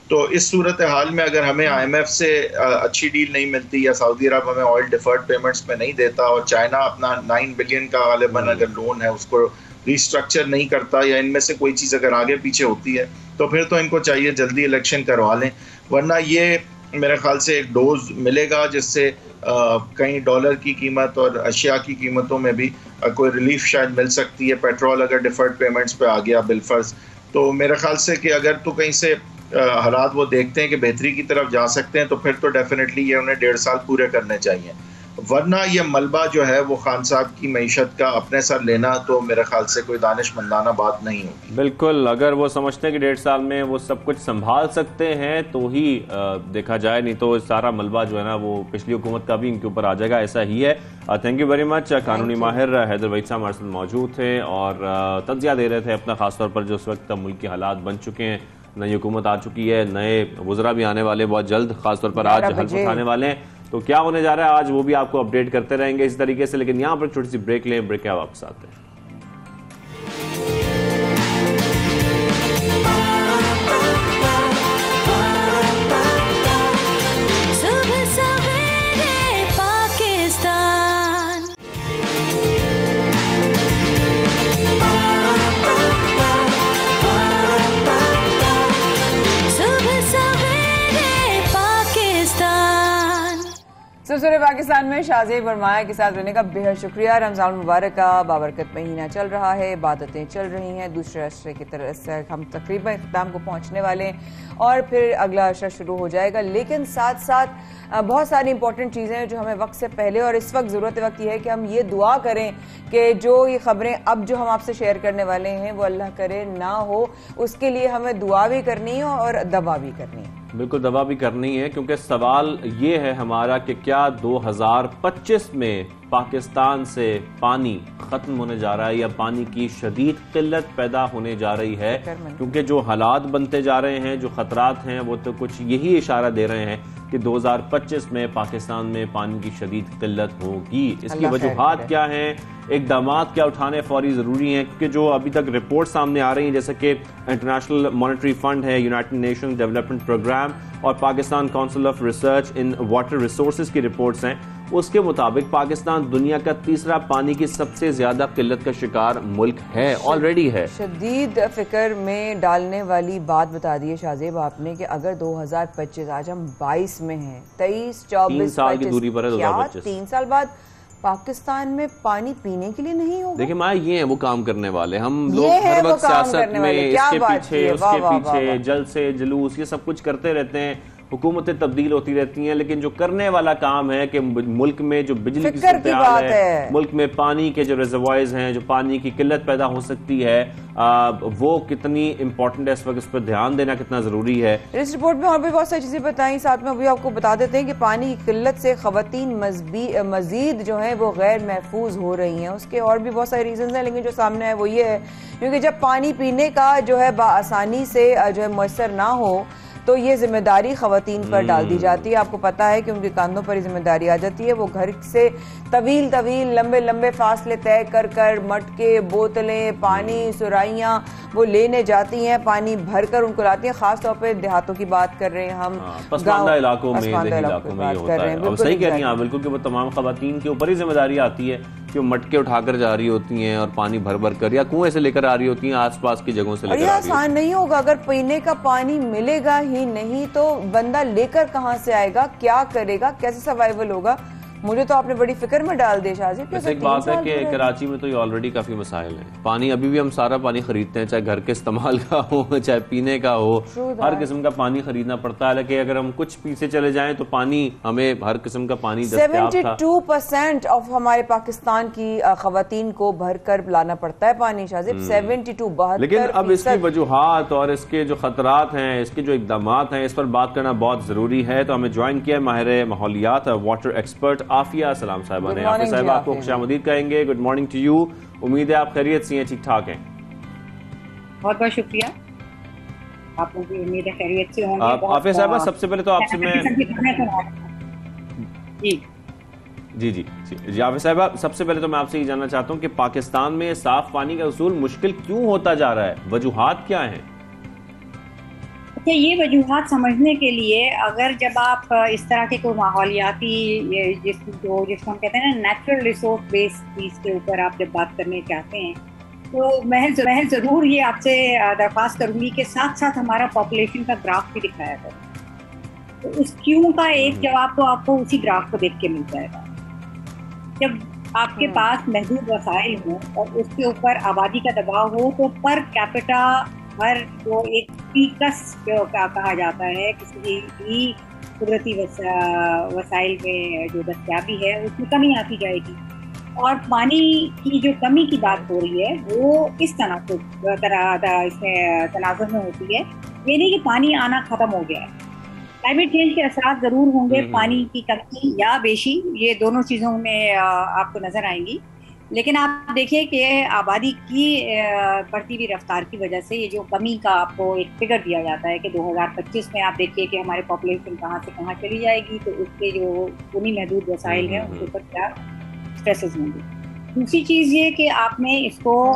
तो इस सूरत हाल में अगर हमें IMF से अच्छी डील नहीं मिलती या सऊदी अरब हमें ऑयल डिफर्ड पेमेंट्स में नहीं देता और चाइना अपना 9 बिलियन का गालिबन अगर लोन है उसको रिस्ट्रक्चर नहीं करता या इनमें से कोई चीज़ अगर आगे पीछे होती है तो फिर तो इनको चाहिए जल्दी इलेक्शन करवा लें, वरना ये मेरे ख्याल से एक डोज मिलेगा जिससे कहीं डॉलर की कीमत और अशिया की कीमतों में भी कोई रिलीफ शायद मिल सकती है। पेट्रोल अगर डिफर्ड पेमेंट्स पे आ गया बिलफर्ज, तो मेरे ख्याल से कि अगर तो कहीं से हालात वो देखते हैं कि बेहतरी की तरफ जा सकते हैं तो फिर तो डेफिनेटली ये उन्हें 1.5 साल पूरे करने चाहिए, वरना ये मलबा जो है वो खान साहब की मईशत का अपने सर लेना तो मेरे ख्याल से कोई दानिशमंदाना बात नहीं होगी। बिल्कुल, अगर वो समझते हैं कि 1.5 साल में वो सब कुछ संभाल सकते हैं तो ही देखा जाए, नहीं तो सारा मलबा जो है ना वो पिछली हुकूमत का भी इनके ऊपर आ जाएगा, ऐसा ही है। Thank you very much. कानूनी माहिर हैदर वहीद साहब हमारे साथ मौजूद थे और तज्जिया दे रहे थे अपना, खासतौर पर जो उस वक्त मुल्क के हालात बन चुके हैं, नई हुकूमत आ चुकी है, नए वज़रा भी आने वाले बहुत जल्द, खासतौर पर आज हल्फ उठाने वाले हैं, तो क्या होने जा रहा है आज वो भी आपको अपडेट करते रहेंगे इस तरीके से। लेकिन यहाँ पर छोटी सी ब्रेक लें, ब्रेक के बाद वापस आते हैं। सुरसुरे पाकिस्तान में शाहजेब बरमाया के साथ रहने का बेहद शुक्रिया। रमजान मुबारक का बाबरकत महीना चल रहा है, इबादतें चल रही हैं, दूसरे अशरे की तरफ से हम तकरीबन इख्तिताम को पहुंचने वाले हैं और फिर अगला अशरा शुरू हो जाएगा। लेकिन साथ साथ बहुत सारी इंपॉर्टेंट चीज़ें हैं जो हमें वक्त से पहले और इस वक्त ज़रूरत वक्त यह है कि हम ये दुआ करें कि जो ये खबरें अब जो हम आपसे शेयर करने वाले हैं वो अल्लाह करे ना हो, उसके लिए हमें दुआ भी करनी है और दवा भी करनी है। बिल्कुल दवा भी करनी है, क्योंकि सवाल ये है हमारा कि क्या 2025 में पाकिस्तान से पानी खत्म होने जा रहा है या पानी की शदीद किल्लत पैदा होने जा रही है, क्योंकि जो हालात बनते जा रहे हैं, जो खतरात हैं वो तो कुछ यही इशारा दे रहे हैं कि 2025 में पाकिस्तान में पानी की शदीद किल्लत होगी। इसकी वजूहात क्या हैं, इक़दामात क्या उठाने फौरी ज़रूरी हैं, क्योंकि जो अभी तक रिपोर्ट सामने आ रही हैं जैसे कि इंटरनेशनल मॉनेटरी फंड है, यूनाइटेड नेशन डेवलपमेंट प्रोग्राम और Pakistan council of research in water resources की रिपोर्ट्स हैं, उसके मुताबिक पाकिस्तान दुनिया का तीसरा पानी की सबसे ज्यादा किल्लत का शिकार मुल्क है, ऑलरेडी है। शदीद फिक्र में डालने वाली बात बता दी है शाहजेब आपने कि अगर 2025, आज हम 22 में हैं, 23, 24, 3 साल की दूरी पर है 2025, 3 साल बाद पाकिस्तान में पानी पीने के लिए नहीं होगा। देखिए माँ, ये है वो काम करने वाले, हम लोग हर वक्त सियासत में इसके पीछे उसके पीछे जल से जुलूस ये सब कुछ करते रहते हैं, हुकूमतें तब्दील होती रहती हैं, लेकिन जो करने वाला काम है कि मुल्क में जो बिजली की सूरत है, मुल्क में पानी के जो रिजर्वायर्स हैं, जो पानी की किल्लत पैदा हो सकती है, वो कितनी इंपॉर्टेंट है, इस वक्त इस पर ध्यान देना कितना जरूरी है। इस रिपोर्ट में और भी बहुत सारी चीजें बताई, साथ में अभी आपको बता देते हैं कि पानी की किल्लत से खवातीन मजीद जो है वो गैर महफूज हो रही हैं। उसके और भी बहुत सारे रीजन हैं, लेकिन जो सामने है वो ये है क्योंकि जब पानी पीने का जो है आसानी से जो है मुयसर ना हो तो ये जिम्मेदारी खवातीन पर डाल दी जाती है। आपको पता है कि उनके कंधों पर जिम्मेदारी आ जाती है, वो घर से तवील लंबे लंबे फासले तय कर कर मटके, बोतलें, पानी, सुराइयाँ वो लेने जाती हैं, पानी भरकर उनको लाती हैं। खासतौर पर देहातों की बात कर रहे हैं हम, पसमानदा इलाकों में बात कर रहे हैं। अब सही कह रही हैं आप बिल्कुल कि वो तमाम खवातीन के ऊपर ही जिम्मेदारी आती है कि वो मटके उठाकर जा रही होती हैं और पानी भर भर कर या कुएं से लेकर आ रही होती हैं, आसपास की जगहों से लेकर आ रही होती हैं। आसान नहीं होगा, अगर पीने का पानी मिलेगा ही नहीं तो बंदा लेकर कहां से आएगा, क्या करेगा, कैसे सर्वाइवल होगा। मुझे तो आपने बड़ी फिक्र में डाल दिया शाहजेब। वैसे एक बात है कि कराची में तो ये ऑलरेडी काफी मसाइल हैं, पानी अभी भी हम सारा पानी खरीदते हैं, चाहे घर के इस्तेमाल का हो चाहे पीने का हो, हर किस्म का पानी खरीदना पड़ता है। लेकिन अगर हम कुछ पीछे चले जाएं तो पानी हमें हर किस्म का पानी 72% ऑफ हमारे पाकिस्तान की खवातीन को भर कर लाना पड़ता है पानी शाहजेब, 72। लेकिन अब इसकी वजूहात और इसके जो खतरात हैं, इसके जो इकदामात हैं, इस पर बात करना बहुत जरूरी है। तो हमें ज्वाइन किया माहिर माहौलियात वाटर एक्सपर्ट आफिया सलाम साहिबा ने। आफिया साहिबा आपको खुशामदीद कहेंगे, गुड मॉर्निंग टू यू। उम्मीद है आप खैरियत से हैं, ठीक ठाक हैं? बहुत बहुत शुक्रिया, आपको भी उम्मीद है खैरियत से होंगे। आफिया साहिबा, सबसे पहले तो आपसे मैं जी आफिया साहिबा, सबसे पहले तो मैं आपसे ये जानना चाहता हूँ कि पाकिस्तान में साफ पानी का उसूल मुश्किल क्यों होता जा रहा है, वजूहात क्या है? कि ये वजूहात समझने के लिए अगर जब आप इस तरह के कोई माहौलियाती जिसको हम कहते हैं ना नेचुरल रिसोर्स बेस्ड चीज़ के ऊपर आप जब बात करने चाहते हैं, तो मैं ज़रूर ये आपसे दरख्वास्त करूँगी कि साथ साथ हमारा पॉपुलेशन का ग्राफ भी दिखाया जाए। तो इस क्यों का एक जवाब तो आपको उसी ग्राफ को देख के मिल जाएगा। जब आपके पास महदूद वसाइल हो और उसके ऊपर आबादी का दबाव हो, तो पर कैपिटा हर जो एक पीकस जो कहा जाता है किसी भी कुदरती वसाइल में जो दस्तयाबी है उसमें कमी आती जाएगी। और पानी की जो कमी की बात हो रही है वो इस इसमें तनाज़ुर में होती है। ये नहीं कि पानी आना ख़त्म हो गया है। क्लाइमेट चेंज के असरात ज़रूर होंगे, पानी की कमी या बेशी, ये दोनों चीज़ों में आपको नज़र आएंगी। लेकिन आप देखिए कि आबादी की बढ़ती हुई रफ्तार की वजह से ये जो कमी का आपको एक फिगर दिया जाता है कि 2025 में आप देखिए कि हमारे पॉपुलेशन कहाँ से कहाँ चली जाएगी, तो उसके जो उन्हीं महदूद वसाइल हैं उनके ऊपर क्या स्ट्रेसेस होंगे। दूसरी चीज़ ये कि आपने इसको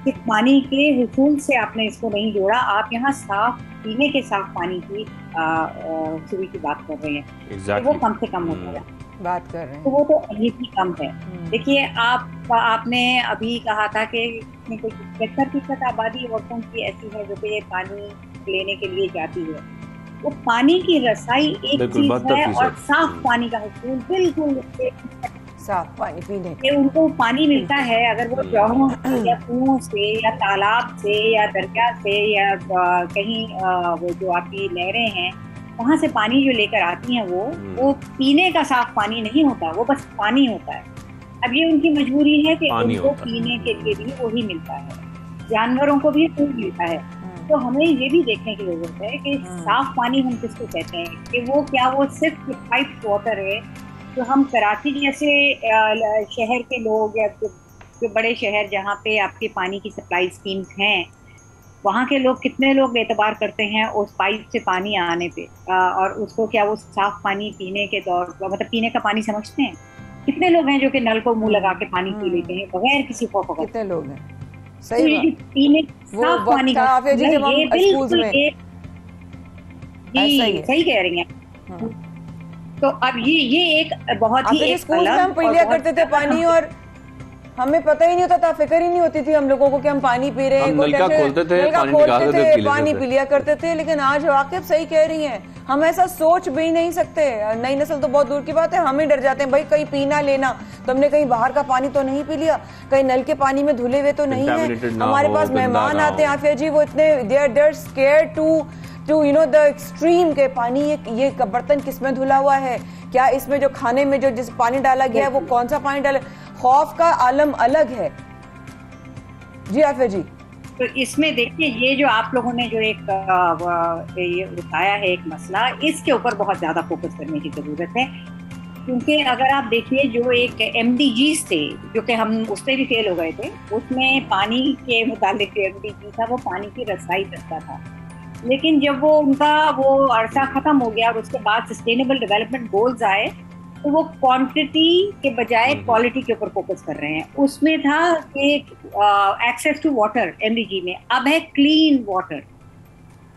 सिर्फ पानी के हुसूल से आपने इसको नहीं जोड़ा, आप यहाँ साफ पीने के साफ पानी की सुविधा की बात कर रहे हैं। तो वो कम से कम हो जाएगा बात कर रहे हैं, तो वो तो अभी भी कम है। देखिए आपने अभी कहा था कि कोई 75% आबादी औरतों की ऐसी है जो कि ये पानी लेने के लिए जाती है। वो पानी की रसाई एक चीज है और साफ पानी का हुसूल बिल्कुल साफ पानी पीने के उनको पानी मिलता है, अगर वो जौहरों या कुओं से या तालाब से या दरिया से या कहीं वो जो आपकी नहरें हैं वहाँ से पानी जो लेकर आती हैं वो पीने का साफ पानी नहीं होता, वो बस पानी होता है। अब ये उनकी मजबूरी है कि उनको पीने के लिए भी वही मिलता है, जानवरों को भी फूड मिलता है। तो हमें ये भी देखने की जरूरत है कि साफ पानी हम किसको कहते हैं, कि वो क्या वो सिर्फ पाइप वाटर है जो हम कराची जैसे शहर के लोग या जो बड़े शहर जहाँ पे आपके पानी की सप्लाई स्कीम्स हैं, वहाँ के लोग कितने लोग एतबार करते हैं उस पाइप से पानी आने पे, और उसको क्या वो साफ पानी पीने के दौर मतलब पीने का पानी समझते हैं? कितने लोग हैं जो कि नल को मुंह लगा के पानी पी लेते हैं बगैर किसी खौफ? कितने लोग हैं? सही बात। पीने साफ पानी का ये बिल्कुल सही कह रही हैं। तो अब ये एक बहुत ही स्कूल में हम पी लिया करते थे पानी और हमें पता ही नहीं होता था, फिक्र ही नहीं होती थी हम लोगों को कि हम पानी पी रहे हैं। नलका खोलते थे, पानी पी लिया करते थे। लेकिन आज वाकई सही कह रही हैं, हम ऐसा सोच भी नहीं सकते। नई नस्ल तो बहुत दूर की बात है, हम ही डर जाते हैं भाई कहीं पीना लेना तो हमने कहीं बाहर का पानी तो नहीं पी लिया, कहीं नल के पानी में धुले हुए तो नहीं है। हमारे पास मेहमान आते हैं आफिया जी, वो इतने there scared to you know the extreme के पानी ये बर्तन किसमें धुला हुआ है, क्या इसमें जो खाने में जो जिस पानी डाला गया है वो कौन सा पानी डाला, खौफ का आलम अलग है। जी आफिया जी, तो इसमें देखिए ये जो आप लोगों ने जो एक ये उठाया है एक मसला, इसके ऊपर बहुत ज्यादा फोकस करने की जरूरत है। क्योंकि अगर आप देखिए जो एक MDGs थे जो कि हम उससे भी फेल हो गए थे, उसमें पानी के मुतालिक जो MDG था वो पानी की रसाई करता था। लेकिन जब वो उनका वो अरसा खत्म हो गया और उसके बाद सस्टेनेबल डेवलपमेंट गोल्स आए, तो वो क्वांटिटी के बजाय क्वालिटी के ऊपर फोकस कर रहे हैं। उसमें था कि एक्सेस टू वाटर MDG में, अब है क्लीन वाटर,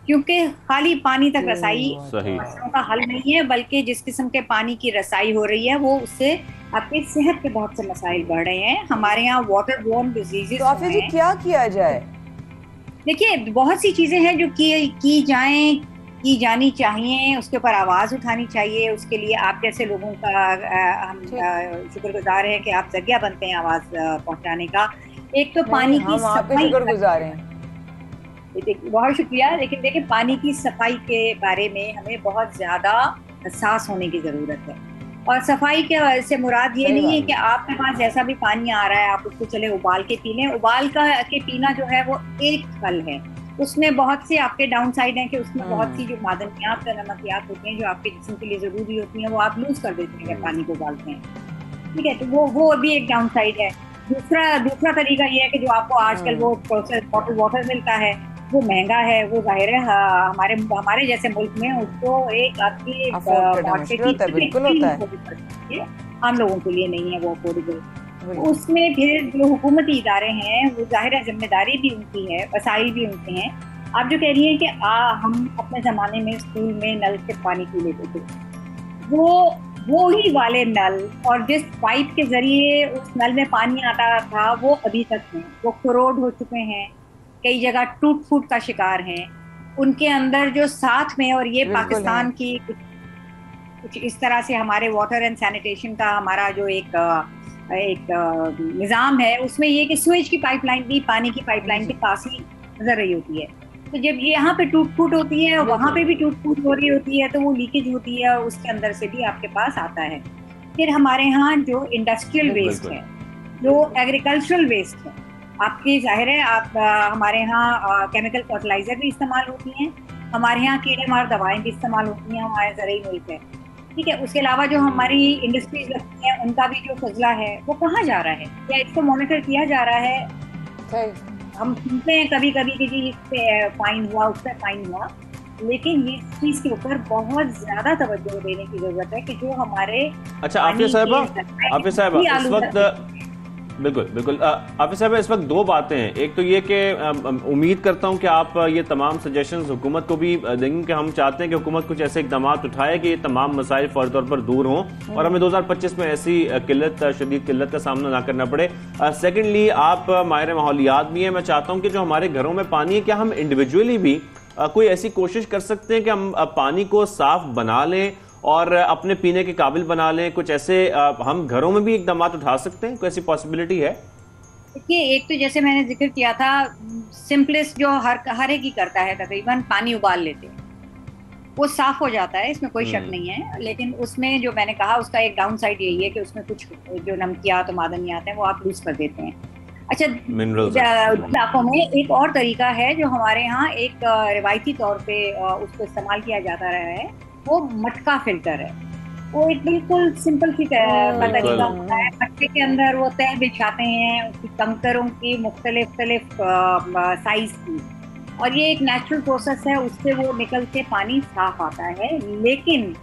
क्योंकि खाली पानी तक रसाई मसलों का हल नहीं है, बल्कि जिस किस्म के पानी की रसाई हो रही है वो उससे आपकी सेहत के बहुत से मसाइल बढ़ रहे हैं। हमारे यहाँ वाटर बोर्न डिजीजेस। तो फिर क्या किया जाए? देखिए बहुत सी चीजें हैं जो की जानी चाहिए, उसके ऊपर आवाज उठानी चाहिए। उसके लिए आप जैसे लोगों का हम शुक्रगुजार हैं कि आप जगह बनते हैं आवाज पहुंचाने का। एक तो पानी की सफाई, शुक्रगुजार हैं, बहुत शुक्रिया। लेकिन देखिए पानी की सफाई के बारे में हमें बहुत ज्यादा हसास होने की जरूरत है। और सफाई के से मुराद ये नहीं है कि आपके पास जैसा भी पानी आ रहा है आप उसको चले उबाल के पी लें। उबाल के पीना जो है वो एक हल है, उसमें बहुत से आपके डाउन साइड हैं कि उसमें बहुत सी जो मादनियात या नमकियात होती हैं जो आपके जिस्म के लिए जरूरी होती हैं वो आप लूज कर देते हैं अगर पानी को उबालते हैं, ठीक है। तो वो भी एक डाउन साइड है। दूसरा तरीका ये है कि जो आपको आजकल वो प्रोसेस बॉटल वाटर मिलता है वो महंगा है, वो जाहिर है हमारे जैसे मुल्क में उसको एक आपकी आम लोगों के लिए नहीं है वो अफोर्डेबल। उसमें फिर जो हुकूमती इदारे हैं वो जाहिर है जिम्मेदारी भी उनकी है, वसाइल भी उनके हैं, आप जो कह रही हैं कि हम अपने ज़माने में स्कूल में नल से पानी पी लेते थे, वो ही वाले नल और जिस पाइप के जरिए उस नल में पानी आता था वो अभी तक हैं, वो करोड़ हो चुके हैं, कई जगह टूट फूट का शिकार हैं। उनके अंदर जो साथ में, और ये पाकिस्तान की कुछ इस तरह से हमारे वाटर एंड सैनिटेशन का हमारा जो एक निज़ाम है, उसमें ये कि स्वेज की पाइपलाइन भी पानी की पाइपलाइन के पास ही नजर रही होती है। तो जब ये यहाँ पे टूट फूट होती है और वहाँ पे भी टूट फूट हो रही होती है, तो वो लीकेज होती है और उसके अंदर से भी आपके पास आता है। फिर हमारे यहाँ जो इंडस्ट्रियल वेस्ट है, जो एग्रीकल्चरल वेस्ट है, आपकी जाहिर है आप हमारे यहाँ केमिकल फर्टिलाइजर भी इस्तेमाल होती हैं, हमारे यहाँ कीड़े मार दवाएं भी इस्तेमाल होती हैं, हमारे ज़रूरी मुल्क है, ठीक है। उसके अलावा जो हमारी इंडस्ट्रीज लगती हैं उनका भी जो फजला है वो कहाँ जा रहा है, क्या इसको मॉनिटर किया जा रहा है? हम सुनते हैं कभी कभी कि जी इस पे फाइन हुआ, उस पर फाइन हुआ, लेकिन ये चीज के ऊपर बहुत ज्यादा तवज्जो देने की जरूरत है कि जो हमारे आफिया साहिबा इस वक्त बिल्कुल आफिया साहब, इस वक्त दो बातें हैं। एक तो ये कि उम्मीद करता हूं कि आप ये तमाम सजेशंस हुकूमत को भी देंगे, कि हम चाहते हैं कि हुकूमत कुछ ऐसे इकदाम उठाए कि ये तमाम मसाइल फौरी तौर पर दूर हों और हमें 2025 में ऐसी शदीद किल्लत का सामना ना करना पड़े। सेकेंडली, आप माहिर माहौलियात भी हैं, मैं चाहता हूँ कि जो हमारे घरों में पानी है, क्या हम इंडिविजुअली भी कोई ऐसी कोशिश कर सकते हैं कि हम पानी को साफ बना लें और अपने पीने के काबिल बना लें? कुछ ऐसे हम घरों में भी इकदाम उठा सकते हैं, कोई ऐसी पॉसिबिलिटी है? देखिए, एक तो जैसे मैंने जिक्र किया था, सिंपलेस्ट जो हर एक ही करता है, तकरीबन पानी उबाल लेते हैं, वो साफ हो जाता है, इसमें कोई शक नहीं है। लेकिन उसमें जो मैंने कहा उसका एक डाउन साइड यही है कि उसमें कुछ जो नमकियात और मादनियात हैं वो आप लूज कर देते हैं। अच्छा, इलाकों में एक और तरीका है जो हमारे यहाँ एक रिवायती तौर पे उसको इस्तेमाल किया जाता रहा है, वो मटका फिल्टर है। वो एक बिल्कुल सिंपल सी तरीका होता है, मटके के अंदर वो तह बिछाते हैं उसकी कंकरों की मुख्तलिफ साइज की, और ये एक नेचुरल प्रोसेस है, उससे वो निकल के पानी साफ आता है। लेकिन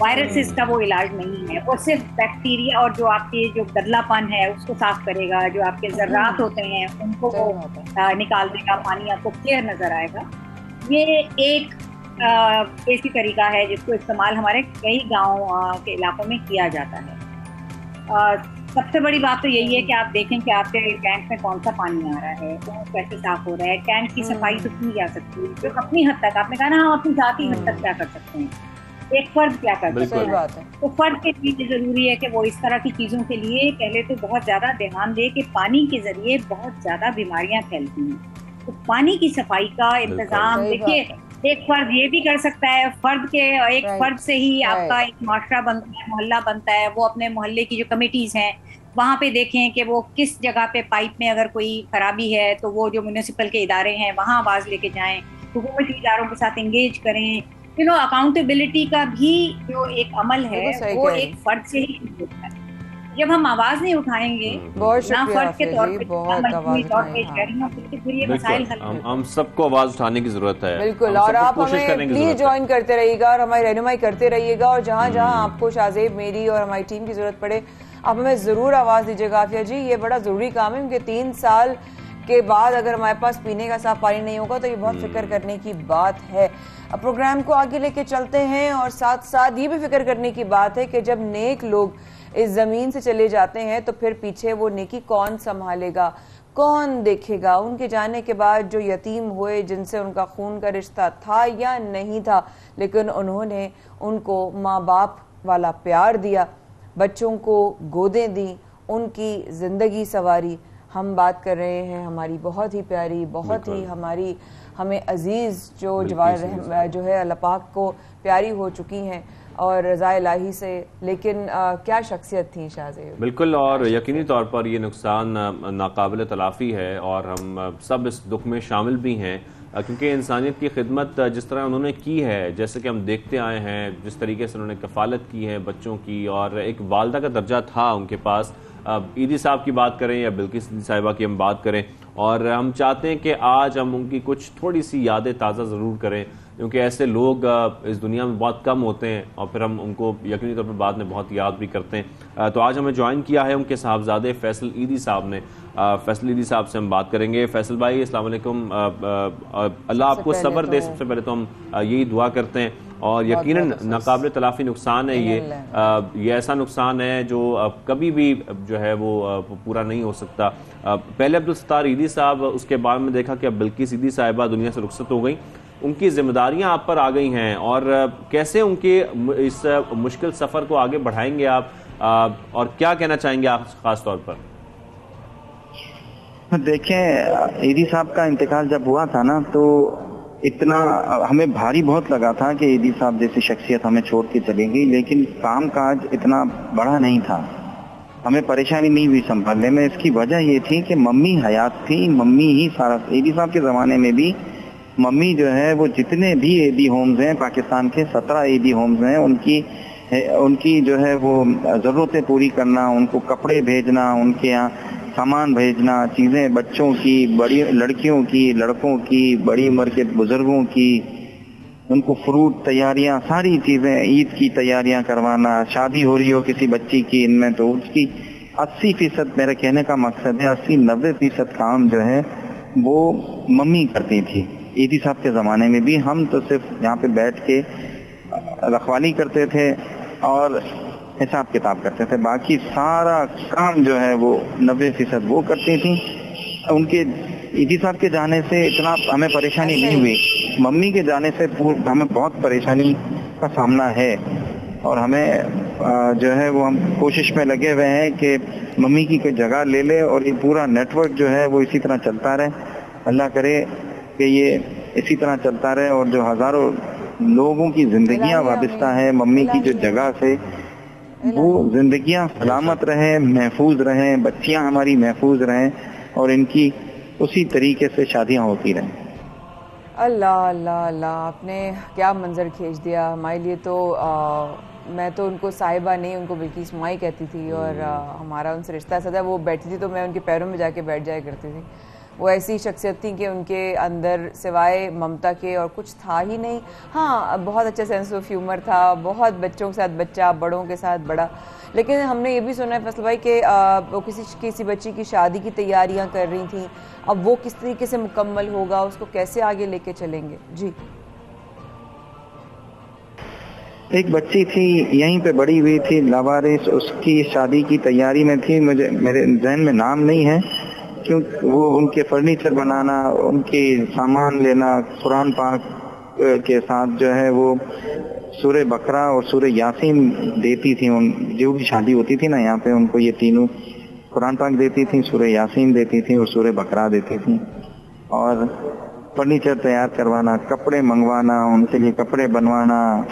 वायरसेस का वो इलाज नहीं है, वो सिर्फ बैक्टीरिया और जो आपके जो गदलापन है उसको साफ करेगा, जो आपके जर्रात होते हैं उनको वो निकाल देगा, पानी आपको क्लियर नजर आएगा। ये एक ऐसी तरीका है जिसको इस्तेमाल हमारे कई गाँव के इलाकों में किया जाता है। सबसे बड़ी बात तो यही है कि आप देखें कि आपके टैंक में कौन सा पानी आ रहा है, वो कैसे साफ हो रहा है। टैंक की सफाई तो की जा सकती है, जो अपनी हद तक, आपने कहा ना हम अपनी जाती हद तक क्या कर सकते हैं, एक फर्द क्या कर सकते हैं, तो फर्द के लिए जरूरी है कि वो इस तरह की चीज़ों के लिए पहले तो बहुत ज़्यादा ध्यान दे कि पानी के जरिए बहुत ज़्यादा बीमारियां फैलती हैं, तो पानी की सफाई का इंतजाम देखिए एक फर्द ये भी कर सकता है। एक फर्द से ही आपका एक माशरा बनता है, मोहल्ला बनता है। वो अपने मोहल्ले की जो कमेटीज हैं वहाँ पे देखें कि वो किस जगह पे पाइप में अगर कोई खराबी है तो वो जो म्यूनिसिपल के इदारे हैं वहाँ आवाज़ लेके जाएं, हुकूमती इदारों के साथ इंगेज करें। अकाउंटेबिलिटी का भी जो एक अमल है वो एक फर्द से ही होता है। जब हम आवाज नहीं उठाएंगे ना फर्द के तौर पे, हम सबको आवाज उठाने की जरूरत है। बिल्कुल, और आप हमें प्लीज ज्वाइन करते रहिएगा और हमारी रहनुमाई करते रहिएगा, और जहाँ जहाँ आपको शाहजेब, मेरी और हमारी टीम की जरूरत पड़े आप हमें जरूर आवाज दीजिएगा। आफिया जी, ये बड़ा जरूरी काम है, क्योंकि 3 साल के बाद अगर हमारे पास पीने का साफ पानी नहीं होगा तो ये बहुत फिक्र करने की बात है। अब प्रोग्राम को आगे लेके चलते हैं, और साथ साथ ये भी फिक्र करने की बात है कि जब नेक लोग इस जमीन से चले जाते हैं तो फिर पीछे वो नेकी कौन संभालेगा, कौन देखेगा? उनके जाने के बाद जो यतीम हुए, जिनसे उनका खून का रिश्ता था या नहीं था, लेकिन उन्होंने उनको माँ बाप वाला प्यार दिया, बच्चों को गोदें दी, उनकी जिंदगी सवारी। हम बात कर रहे हैं हमारी बहुत ही प्यारी, बहुत ही हमें अजीज जो जो है अल्लाह पाक को प्यारी हो चुकी हैं और रज़ा इलाही से, लेकिन क्या शख्सियत थी शाहजेब। बिल्कुल, और यकीनी तौर पर ये नुकसान नाकाबिल तलाफ़ी है और हम सब इस दुख में शामिल भी हैं, क्योंकि इंसानियत की खिदमत जिस तरह उन्होंने की है, जैसे कि हम देखते आए हैं, जिस तरीके से उन्होंने कफ़ालत की है बच्चों की, और एक वालदा का दर्जा था उनके पास। ईदी साहब की बात करें या बिल्किस साहिबा की हम बात करें, और हम चाहते हैं कि आज हम उनकी कुछ थोड़ी सी यादें ताज़ा ज़रूर करें, क्योंकि ऐसे लोग इस दुनिया में बहुत कम होते हैं और फिर हम उनको यकीनी तौर पर बाद में बहुत याद भी करते हैं। तो आज हमें ज्वाइन किया है उनके साहबजादे फैसल ईदी साहब ने। फैसल ईदी साहब से हम बात करेंगे। फैसल भाई अस्सलाम वालेकुम। अल्लाह आपको सब्र दे, सबसे पहले तो हम यही दुआ करते हैं। और यकीनन नाकाबिल तलाफी नुकसान है ये ऐसा नुकसान है जो कभी भी जो है वो पूरा नहीं हो सकता। पहले अब्दुल सत्तार ईदी साहब, उसके बाद में देखा कि अब बिल्किस ईदी साहिबा दुनिया से रुखसत हो गई, उनकी जिम्मेदारियां आप पर आ गई हैं और कैसे उनके इस मुश्किल सफर को आगे बढ़ाएंगे आप, और क्या कहना चाहेंगे आप खास तौर पर? देखें, ईदी साहब का इंतकाल जब हुआ था ना तो इतना हमें भारी बहुत लगा था कि ईदी साहब जैसी शख्सियत हमें छोड़ के चलेंगी, लेकिन काम काज इतना बड़ा नहीं था, हमें परेशानी नहीं हुई संभालने में। इसकी वजह ये थी कि मम्मी हयात थी, मम्मी ही सारा। ईदी साहब के ज़माने में भी मम्मी जो है वो जितने भी ईदी होम्स हैं पाकिस्तान के 17 ईदी होम्स हैं, उनकी जो है वो ज़रूरतें पूरी करना, उनको कपड़े भेजना, उनके यहाँ सामान भेजना, चीज़ें बच्चों की, बड़ी लड़कियों की, लड़कों की, बड़ी उम्र के बुजुर्गों की, उनको फ्रूट तैयारियां, सारी चीज़ें, ईद की तैयारियां करवाना, शादी हो रही हो किसी बच्ची की इनमें तो उसकी 80%, मेरे कहने का मकसद है 80-90% काम जो है वो मम्मी करती थी। ईदी साहब के ज़माने में भी हम तो सिर्फ यहाँ पे बैठ के रखवाली करते थे और हिसाब किताब करते थे, बाकी सारा काम जो है वो 90% वो करती थी। उनके ईदी साहब के जाने से इतना हमें परेशानी नहीं हुई, मम्मी के जाने से हमें बहुत परेशानी का सामना है और हमें जो है वो हम कोशिश में लगे हुए हैं कि मम्मी की कोई जगह ले ले और ये पूरा नेटवर्क जो है वो इसी तरह चलता रहे। अल्लाह करे कि ये इसी तरह चलता रहे और जो हज़ारों लोगों की जिंदगियां वाबस्ता है मम्मी की जो जगह से, वो जिंदगियां सलामत रहें, महफूज रहें, बच्चियां हमारी महफूज रहें और इनकी उसी तरीके से शादियां होती रहें। अल्लाह अल्लाह अल्लाह, आपने क्या मंजर खींच दिया हमारे लिए। तो मैं तो उनको साहिबा नहीं, उनको बिल्किस माई कहती थी और हमारा उनसे रिश्ता ऐसा था, वो बैठती थी तो मैं उनके पैरों में जाके बैठ जाया करती थी। वो ऐसी शख्सियत थी कि उनके अंदर सिवाय ममता के और कुछ था ही नहीं। हाँ, बहुत अच्छा सेंस ऑफ ह्यूमर था, बहुत बच्चों के साथ बच्चा, बड़ों के साथ बड़ा। लेकिन हमने ये भी सुना है फैसल भाई कि वो किसी बच्ची की शादी की तैयारियां कर रही थी, अब वो किस तरीके से मुकम्मल होगा, उसको कैसे आगे लेके चलेंगे? जी, एक बच्ची थी यहीं पे बड़ी हुई थी, लावारिस, उसकी शादी की तैयारी में थी। मेरे जहन में नाम नहीं है क्योंकि वो उनके फर्नीचर बनाना, उनके सामान लेना, कुरान पाक के साथ जो है वो सूरह बकरा और सूरह यासीन देती थी। जो भी शादी होती थी ना यहाँ पे, उनको ये तीनों कुरान पाक देती थी, सूरह यासीन देती थी और सूरह बकरा देती थी। और फर्नीचर तैयार करवाना, कपड़े मंगवाना, उनके लिए कपड़े बनवाना,